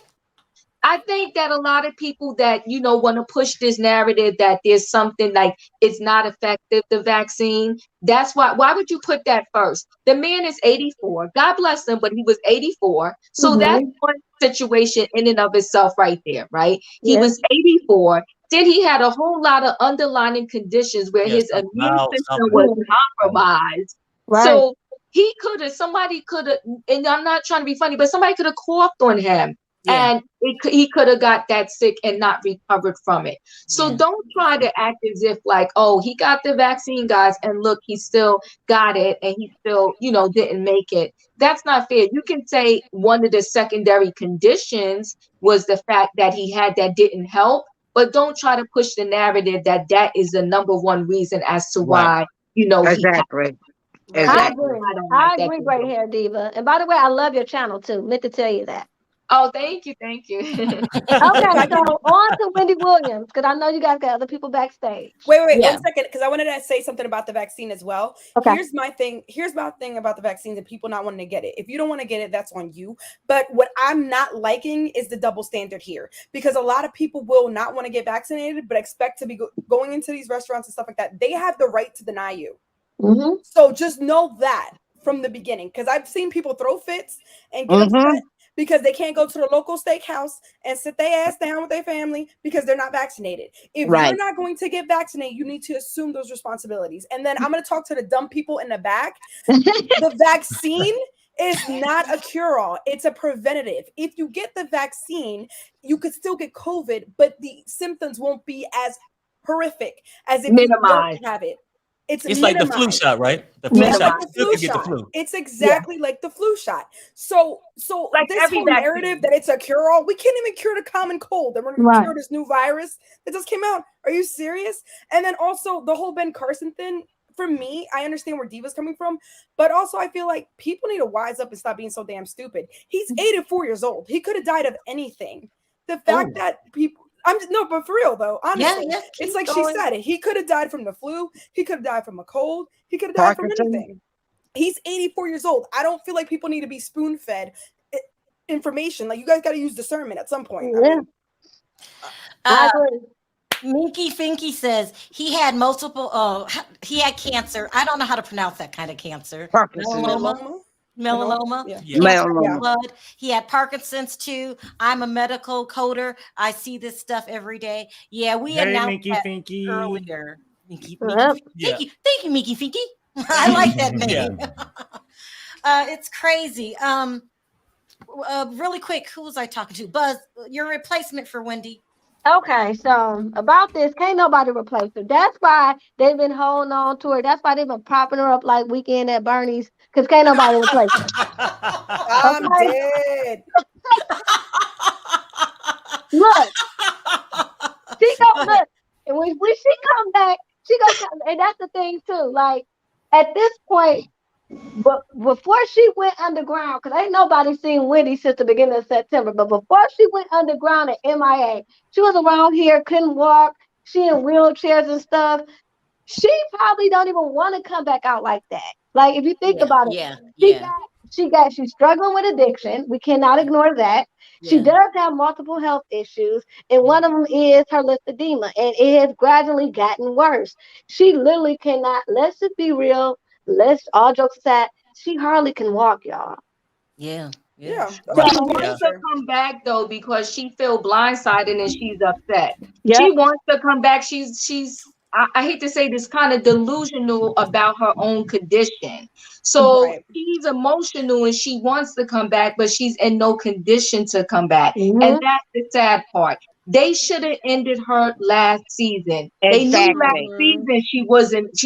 I think that a lot of people that, you know, want to push this narrative that there's something like it's not effective, the vaccine. That's why would you put that first? The man is 84. God bless him, but he was 84. So that's one situation in and of itself right there, right? He was 84. Then he had a whole lot of underlying conditions where his immune system was compromised. So he could have, somebody could have, and I'm not trying to be funny, but somebody could have coughed on him. And he could have got that sick and not recovered from it. So don't try to act as if like, oh, he got the vaccine, guys, and look, he still got it and he still, you know, didn't make it. That's not fair. You can say one of the secondary conditions was the fact that he had that didn't help, but don't try to push the narrative that that is the number one reason as to why, you know, I agree right here, Diva. And by the way, I love your channel too. Meant to tell you that. Oh, thank you. Okay, so on to Wendy Williams, because I know you guys got other people backstage. Wait, 1 second, because I wanted to say something about the vaccine as well. Here's my thing about the vaccines and people not wanting to get it. If you don't want to get it, that's on you. But what I'm not liking is the double standard here, because a lot of people will not want to get vaccinated, but expect to be going into these restaurants and stuff like that. They have the right to deny you. So just know that from the beginning, because I've seen people throw fits and get upset because they can't go to the local steakhouse and sit their ass down with their family because they're not vaccinated. If you're not going to get vaccinated, you need to assume those responsibilities. And then I'm going to talk to the dumb people in the back. The vaccine is not a cure-all. It's a preventative. If you get the vaccine, you could still get COVID, but the symptoms won't be as horrific as if you don't have it. It's like the flu shot, right? The flu shot. You get the flu. It's exactly like the flu shot. So like this whole narrative that it's a cure-all, we can't even cure the common cold. And we're going to cure this new virus that just came out. Are you serious? And then also the whole Ben Carson thing. For me, I understand where Diva's coming from, but also I feel like people need to wise up and stop being so damn stupid. He's 84 years old. He could have died of anything. The fact that people, but for real though, honestly, it's like she said it. He could have died from the flu. He could have died from a cold. He could have died from anything. He's 84 years old. I don't feel like people need to be spoon-fed information. Like, you guys got to use discernment at some point. I agree. Minky Finky says he had multiple. He had cancer. I don't know how to pronounce that kind of cancer. Melanoma. Melanoma. Yeah. Melanoma. Blood. He had Parkinson's too. I'm a medical coder. I see this stuff every day. Yeah, we announced that earlier. Minky, Yep. Thank you, Mickey Finky. I like that name. It's crazy. Really quick, who was I talking to? Buzz, your replacement for Wendy. Okay, so about this, can't nobody replace her. That's why they've been holding on to her. That's why they've been propping her up like Weekend at Bernie's, because can't nobody replace her. I'm dead. Look, she gonna look, and when she come back, she gonna come, and that's the thing too. Like at this point, but before she went underground, because ain't nobody seen Wendy since the beginning of September. But before she went underground at MIA, she was around here, couldn't walk. She in wheelchairs and stuff. She probably don't even want to come back out like that. Like if you think about it, she's struggling with addiction. We cannot ignore that. She does have multiple health issues, and one of them is her lymphedema, and it has gradually gotten worse. She literally cannot. Let's just be real. Let's all jokes aside. She hardly can walk, y'all. Yeah. She wants to come back though because she feel blindsided and she's upset. She wants to come back. She's I hate to say this, kind of delusional about her own condition. So she's emotional and she wants to come back, but she's in no condition to come back. And that's the sad part. They should have ended her last season. They knew last season she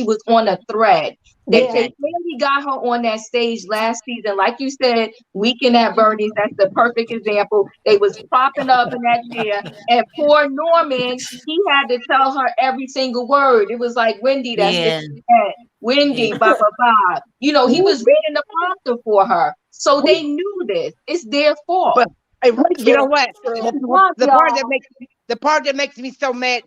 was on a thread. They clearly got her on that stage last season. Like you said, Weekend at Bernie's, that's the perfect example. They was propping up in that chair, and poor Norman, he had to tell her every single word. It was like, Wendy, that's it. Wendy, blah, blah, blah. You know, he was reading the prompter for her. So they knew this. It's their fault. But you know what? The part that makes me so mad,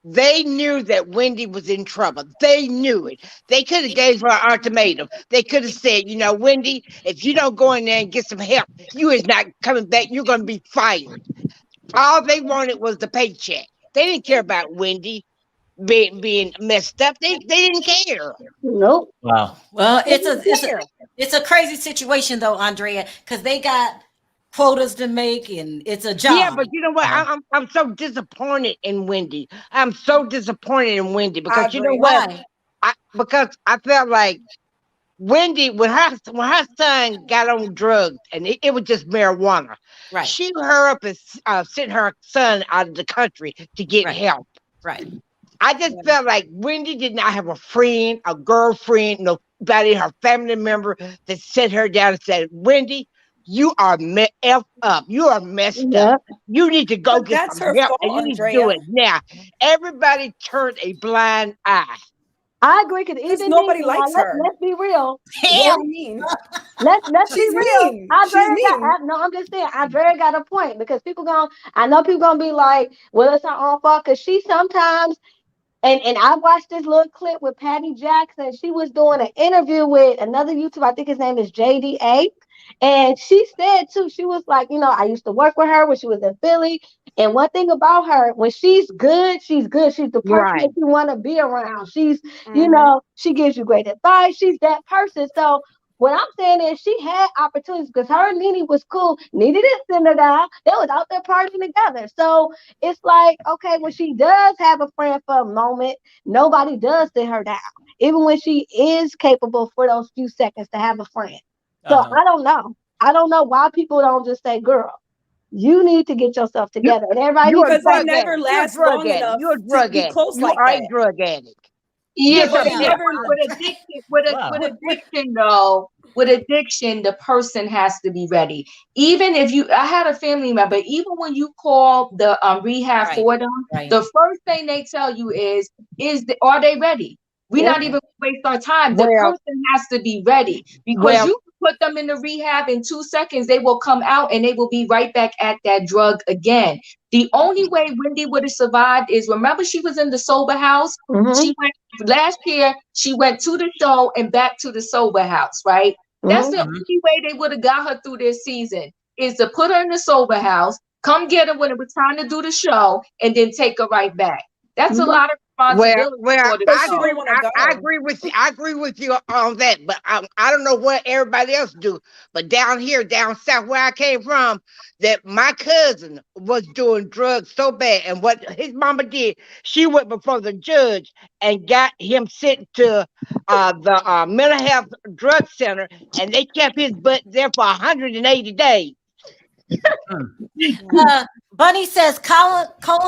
they knew that Wendy was in trouble. They knew it. They could have gave her an ultimatum. They could have said, you know, Wendy, if you don't go in there and get some help, you is not coming back. You're going to be fired. All they wanted was the paycheck. They didn't care about Wendy being messed up. They didn't care. Nope. Wow. Well, it's a crazy situation though, Andrea, because they got quotas to make and it's a job. Yeah, but you know what? I'm so disappointed in Wendy. I'm so disappointed in Wendy because you know what? Because I felt like Wendy, when her son got on drugs and it was just marijuana, she her up and sent her son out of the country to get help. Right. I just felt like Wendy did not have a friend, a girlfriend, nobody, her family member that set her down and said, Wendy, you are F up. You are messed up. You need to go get some help, and you need to do it now. Everybody turned a blind eye. I agree, because even nobody likes her. Let's be real. Yeah, mean. Let's She's be real. mean. I'm just saying, Andrea got a point, because I know people gonna be like, well, it's her own fault, because she sometimes. And I watched this little clip with Patty Jackson. She was doing an interview with another YouTuber. I think his name is JDA. And she said, too, she was like, you know, I used to work with her when she was in Philly. And one thing about her, when she's good, she's good. She's the person that you want to be around. She's, you know, she gives you great advice. She's that person. So what I'm saying is she had opportunities, because her and Nene was cool. Nene didn't send her down. They was out there partying together. So it's like, okay, when she does have a friend for a moment, nobody does sit her down, even when she is capable for those few seconds to have a friend. So I don't know. I don't know why people don't just say, girl, you need to get yourself together. And everybody, because they never last long enough to be close like that. You are a drug addict. Yeah, but with addiction, the person has to be ready. Even if I had a family member, even when you call the rehab for them, the first thing they tell you is are they ready? We're not even waste our time. The person has to be ready, because you put them in the rehab in 2 seconds, they will come out and they will be right back at that drug again. The only way Wendy would have survived is, remember, she was in the sober house. She went last year. She went to the show and back to the sober house. Right. That's the only way they would have got her through this season, is to put her in the sober house, come get her when it was time to do the show, and then take her right back. That's a lot of responsibility for the I show. agree with you. I agree with you on that. But I don't know what everybody else do. But down here, down south, where I came from, that my cousin was doing drugs so bad, and what his mama did, she went before the judge and got him sent to the mental health drug center, and they kept his butt there for 180 days. Bunny says Colin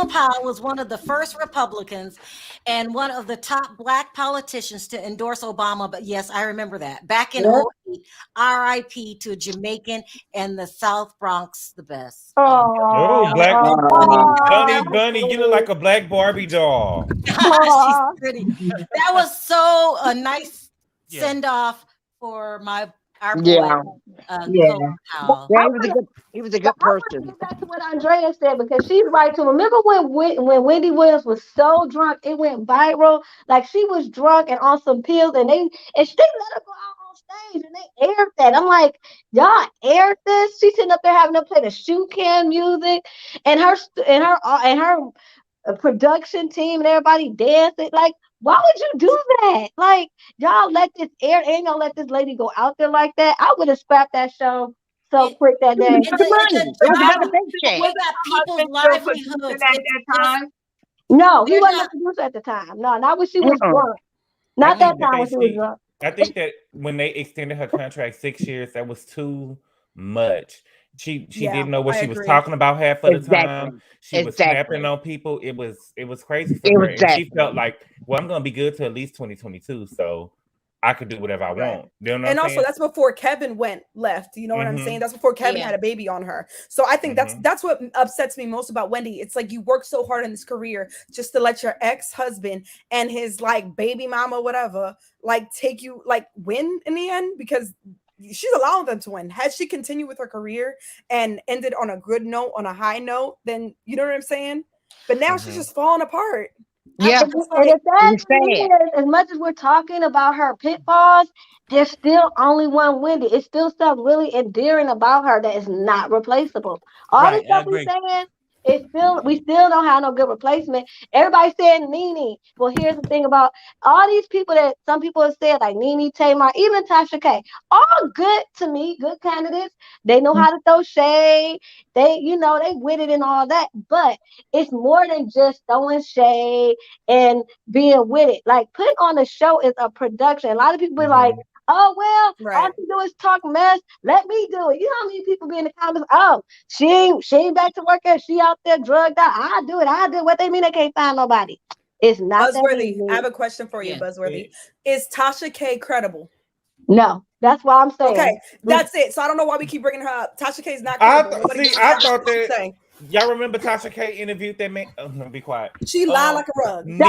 Powell was one of the first Republicans and one of the top Black politicians to endorse Obama. But yes, I remember that. Back in 2008, RIP to Jamaican and the South Bronx, the best. Oh, Black Bunny, you look like a black Barbie doll. She's pretty. That was so a nice send off for our boy. Colin Powell. Yeah, he was a good person. Get back to what Andrea said, because she's right too. Remember when Wendy Williams was so drunk, it went viral. Like, she was drunk and on some pills, and she let her go out on stage, and they aired that. I'm like, y'all aired this? She's sitting up there having to play the shoe cam music, and her production team and everybody dancing. Like, why would you do that? Like, y'all let this air, and y'all let this lady go out there like that. I would have scrapped that show so quick that day. They got people's livelihoods at that time. No, he wasn't a producer at the time. No, not when she was drunk. Not that time when she was drunk. I think that when they extended her contract 6 years, that was too much. She didn't know what she was talking about half of the time. She was snapping on people. It was crazy for her. And she felt like, well, I'm gonna be good to at least 2022, so I could do whatever I want. You know what I'm saying? That's before Kevin left. You know what I'm saying? That's before Kevin had a baby on her. So I think that's what upsets me most about Wendy. It's like, you work so hard in this career just to let your ex-husband and his like baby mama, whatever, like take you, like win in the end, because she's allowing them to win. Had she continued with her career and ended on a good note, on a high note, then you know what I'm saying? But now she's just falling apart. Yeah, and as much as we're talking about her pitfalls, there's still only one Wendy. It's still stuff really endearing about her that is not replaceable. All the stuff we're saying, we still don't have no good replacement. Everybody saying Nene. Well, here's the thing about all these people that some people have said, like Nene, Tamar, even Tasha K, all good to me, good candidates. They know how to throw shade. They with it and all that. But it's more than just throwing shade and being with it. Like, putting on a show is a production. A lot of people be like, oh, well, all you do is talk mess. Let me do it. You know how many people be in the comments? Oh, she ain't back to work. She out there drugged out. I do it. What they mean they can't find nobody? It's not Buzzworthy. I have a question for you, Buzzworthy. Is Tasha K credible? No, that's what I'm saying. Okay, that's it. So I don't know why we keep bringing her up. Tasha K is not credible. I thought that. Y'all remember Tasha K interviewed that man? Oh, no, be quiet. She lied like a rug. The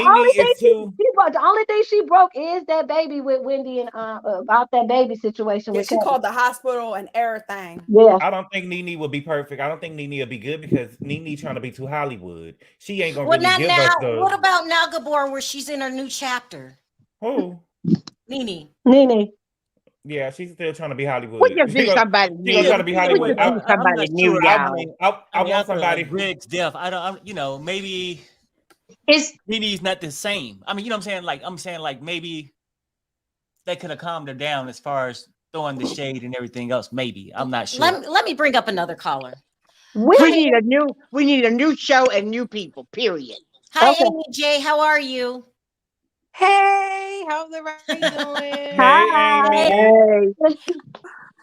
only thing she broke is that baby with Wendy and about that baby situation. She called the hospital and everything. Yeah, I don't think Nene will be perfect. I don't think Nene will be good because Nene trying to be too Hollywood. She ain't gonna really give us the. What about now, Gabor, where she's in her new chapter? Who? Nene. Yeah, she's still trying to be Hollywood. We just need somebody new. She's trying to be Hollywood. Somebody new. I want somebody Briggs deaf. Maybe Nene's not the same. I mean, you know what I'm saying? Like maybe they could have calmed her down as far as throwing the shade and everything else. Maybe. I'm not sure. Let me bring up another caller. We need a new show and new people, period. Hi, Amy J. How are you? Hey, how's everybody doing? Hey.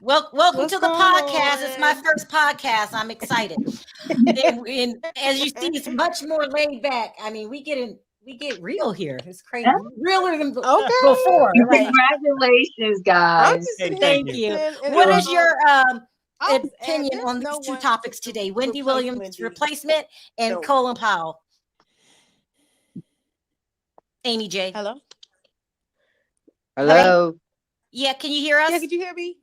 Welcome to the podcast. It's my first podcast. I'm excited. and as you see, it's much more laid back. I mean, we get real here. It's crazy. Realer than before. Congratulations, guys. Thank you. What is your opinion on these two topics today? Wendy Williams' replacement and Colin Powell. Amy J. Hello. Yeah, can you hear us? Yeah, could you hear me?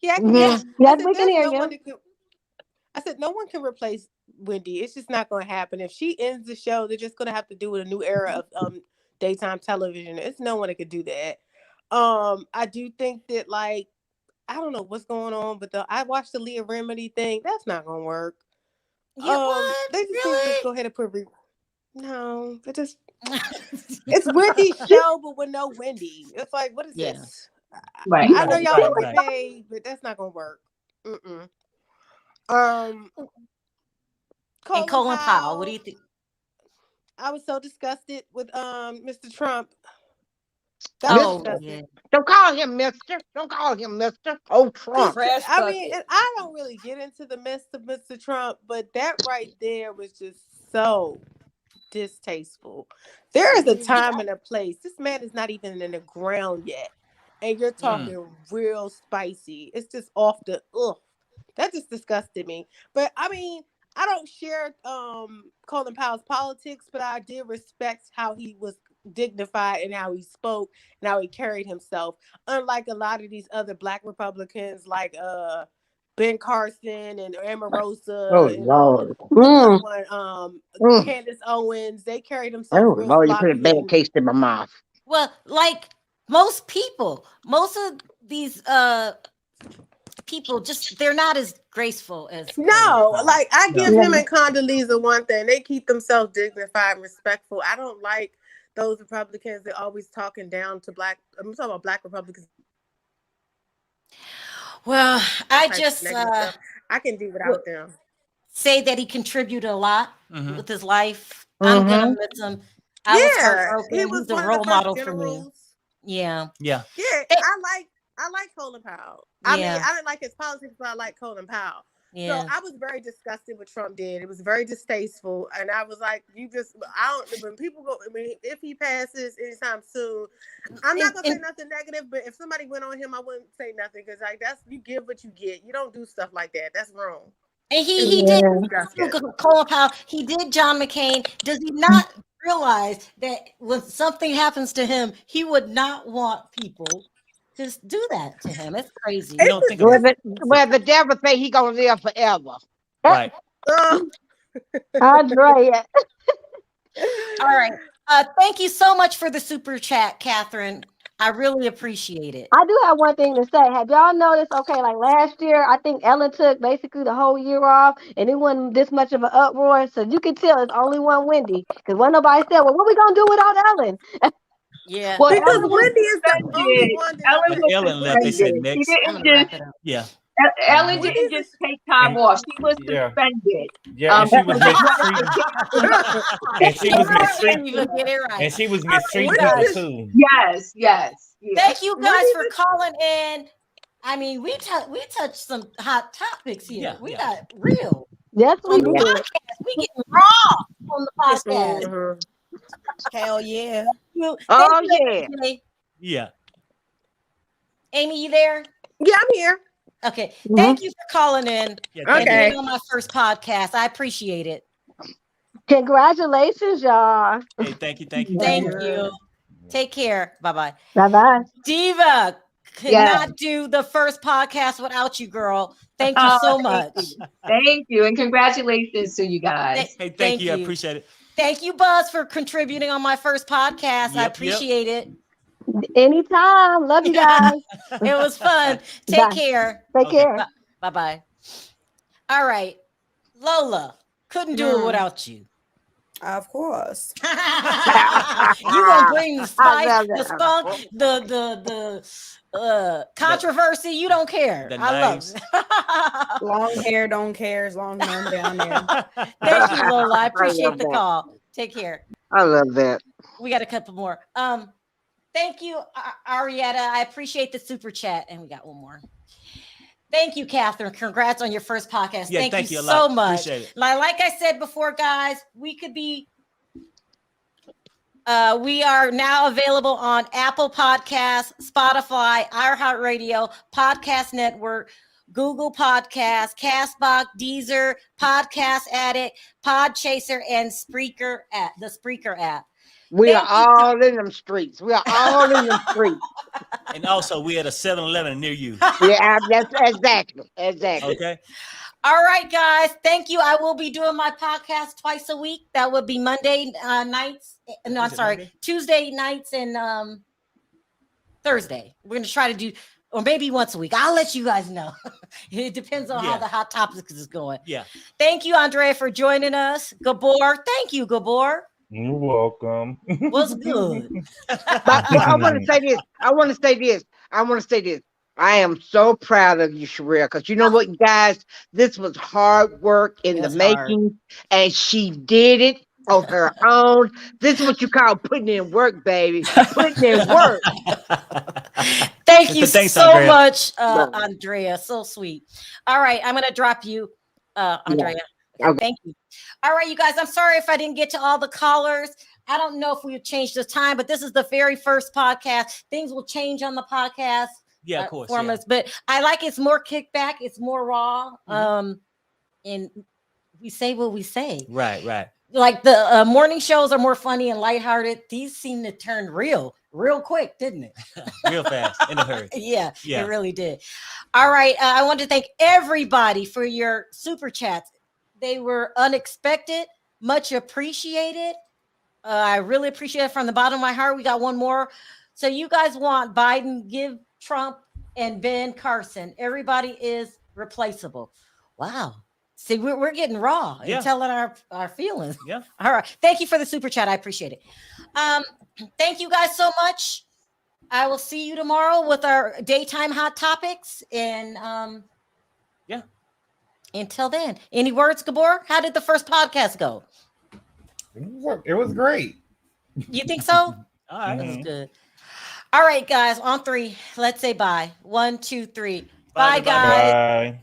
Yeah, yes, we can hear you. I said no one can replace Wendy. It's just not going to happen. If she ends the show, they're just going to have to do with a new era of daytime television. It's no one that could do that. I do think that, like, I don't know what's going on, but I watched the Leah Remedy thing. That's not going to work. Yeah, what? They just really? need to go ahead and put. No, it's Wendy's show, but with no Wendy. It's like, what is this? Right. I know y'all want to pay, but that's not gonna work. Colin Powell, what do you think? I was so disgusted with Mr. Trump. Don't call him Mr. Don't call him Mr. Oh, Trump. I mean, and I don't really get into the mess of Mr. Trump, but that right there was just so distasteful. There is a time and a place. This man is not even in the ground yet, and you're talking real spicy. It's just off the that just disgusted me. But I mean, I don't share Colin Powell's politics, but I did respect how he was dignified and how he spoke and how he carried himself. Unlike a lot of these other Black Republicans, like Ben Carson and Omarosa and Candace Owens, they carried themselves. Oh Lord, you put a bad taste in my mouth. Well, like most people, most of these people just they're not as graceful as like I give him and Condoleezza one thing. They keep themselves dignified and respectful. I don't like those Republicans that always talking down to I'm talking about Black Republicans. Well, I can do without them. Say that he contributed a lot with his life. I'm gonna miss him. I was heartbroken. He was a role model for me. Yeah. I like Colin Powell. I mean, I didn't like his politics, but I like Colin Powell. Yeah. So I was very disgusted what Trump did. It was very distasteful. And I was like, when people go, I mean, if he passes anytime soon, I'm not going to say nothing negative, but if somebody went on him, I wouldn't say nothing because like you give what you get. You don't do stuff like that. That's wrong. And he did Colin Powell. He did John McCain. Does he not realize that when something happens to him, he would not want people just do that to him? It's crazy. You don't think the devil say he gonna live forever. Right. Andrea. All right. Thank you so much for the super chat, Catherine. I really appreciate it. I do have one thing to say. Have y'all noticed? Okay, like last year, I think Ellen took basically the whole year off, and it wasn't this much of an uproar. So you can tell it's only one Wendy, because when nobody said, "Well, what we gonna do without Ellen?" Yeah, well, because Wendy is the only one that Ellen left. They said next. Ellen didn't just take time off. She was suspended. Yeah, and she was mistreated. And she was mistreated people too. Yes. Thank you guys for calling in. I mean, we touched some hot topics here. We got real. Yes, we did. We get raw on the podcast. Hell yeah. Yeah. Amy, you there? Yeah, I'm here. Okay. Thank you for calling in. Okay. Being on my first podcast. I appreciate it. Congratulations, y'all. Hey, thank you. Thank you. Take care. Bye-bye. Bye-bye. Diva could not do the first podcast without you, girl. Thank you so much. Thank you. And congratulations to you guys. Hey, thank you. I appreciate it. Thank you, Buzz, for contributing on my first podcast. I appreciate it. Anytime. Love you guys. It was fun. Take care. Take care. Bye-bye. All right. Lola, couldn't do it without you. Of course. You gonna bring the spice, the spunk, the controversy. You don't care. I love it. Long hair don't care as long as I'm down there. Thank you, Lola. I appreciate the call. Take care. I love that. We got a couple more. Thank you, Arietta. I appreciate the super chat. And we got one more. Thank you, Catherine. Congrats on your first podcast. Yeah, thank you a so lot. much. Appreciate it. Like I said before, guys, we are now available on Apple Podcasts, Spotify, iHeartRadio, Podcast Network, Google Podcasts, Castbox, Deezer, Podcast Addict, Podchaser, and Spreaker app, the Spreaker app. We are all in them streets. We are all in them streets. And also, we at a 7-Eleven near you. Yeah, that's exactly. Okay. All right, guys. Thank you. I will be doing my podcast twice a week. That would be Monday nights. No, I'm sorry, Monday? Tuesday nights and Thursday. We're going to try to do, or maybe once a week. I'll let you guys know. It depends on how the hot topics is going. Yeah. Thank you, Andrea, for joining us. Gabor. Thank you, Gabor. You're welcome. What's good? I want to say this. I want to say this. I am so proud of you, Sherelle, because you know what, guys? This was hard work in the making, and she did it on her own. This is what you call putting in work, baby. Putting in work. Thank you so much, Andrea. So sweet. All right, I'm going to drop you, Andrea. Yeah. Okay. Thank you. All right, you guys, I'm sorry if I didn't get to all the callers. I don't know if we've changed the time, but this is the very first podcast. Things will change on the podcast. Yeah, of course. Formats, but I like it's more kickback, it's more raw. And we say what we say. Right. Like the morning shows are more funny and lighthearted. These seem to turn real quick, didn't it? Real fast, in a hurry. Yeah, it really did. All right. I want to thank everybody for your super chats. They were unexpected, much appreciated. I really appreciate it from the bottom of my heart. We got one more. So you guys want Biden, give Trump, and Ben Carson. Everybody is replaceable. Wow. See, we're getting raw and telling our feelings. Yeah. All right. Thank you for the super chat. I appreciate it. Thank you guys so much. I will see you tomorrow with our daytime hot topics. And until then, any words, Gabor? How did the first podcast go? It was great. You think so? All right. That's good. All right, guys, on 3, let's say bye. 1, 2, 3. Bye, guys. Bye.